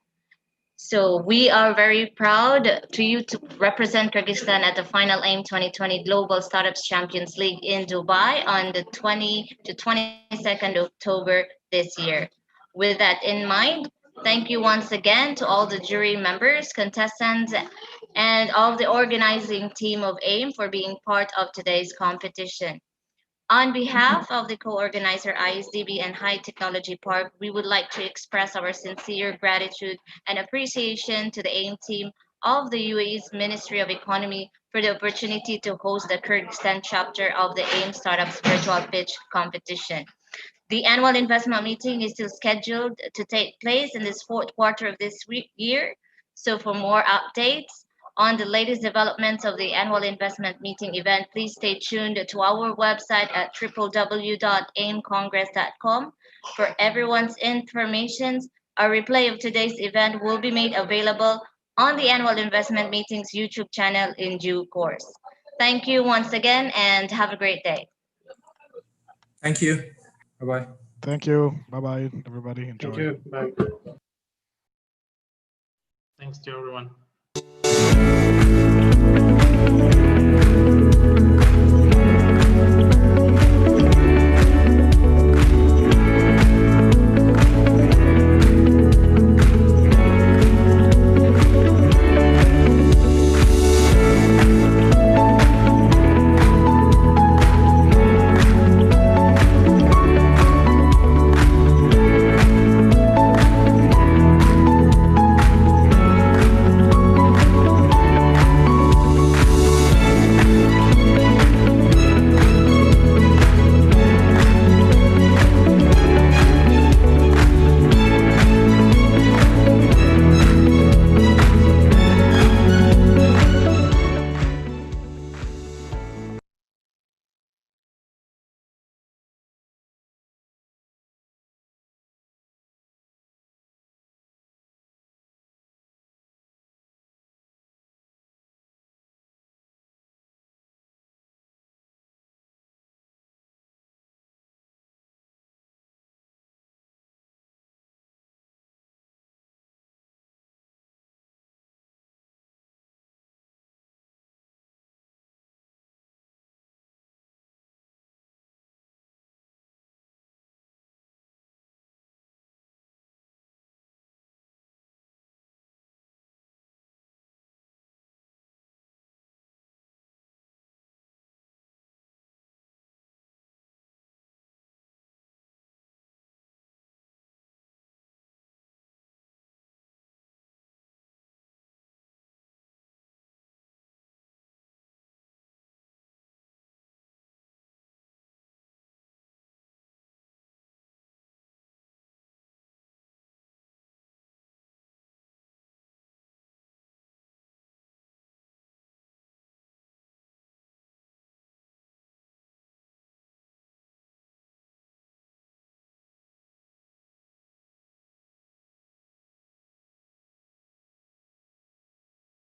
So we are very proud to you to represent Kyrgyzstan at the final AIM 2020 Global Startups Champions League in Dubai on the 20 to 22nd October this year. With that in mind, thank you once again to all the jury members, contestants, and all the organizing team of AIM for being part of today's competition. On behalf of the co-organizer ISDB and High Technology Park, we would like to express our sincere gratitude and appreciation to the AIM team of the UAE's Ministry of Economy for the opportunity to host the Kyrgyzstan chapter of the AIM Startups Virtual Pitch Competition. The annual investment meeting is still scheduled to take place in this fourth quarter of this year. So for more updates on the latest developments of the annual investment meeting event, please stay tuned to our website at www.aimcongress.com. For everyone's information, a replay of today's event will be made available on the annual investment meeting's YouTube channel in due course. Thank you once again, and have a great day. Thank you. Bye-bye. Thank you. Bye-bye, everybody. Enjoy. Thank you. Bye. Thanks to everyone.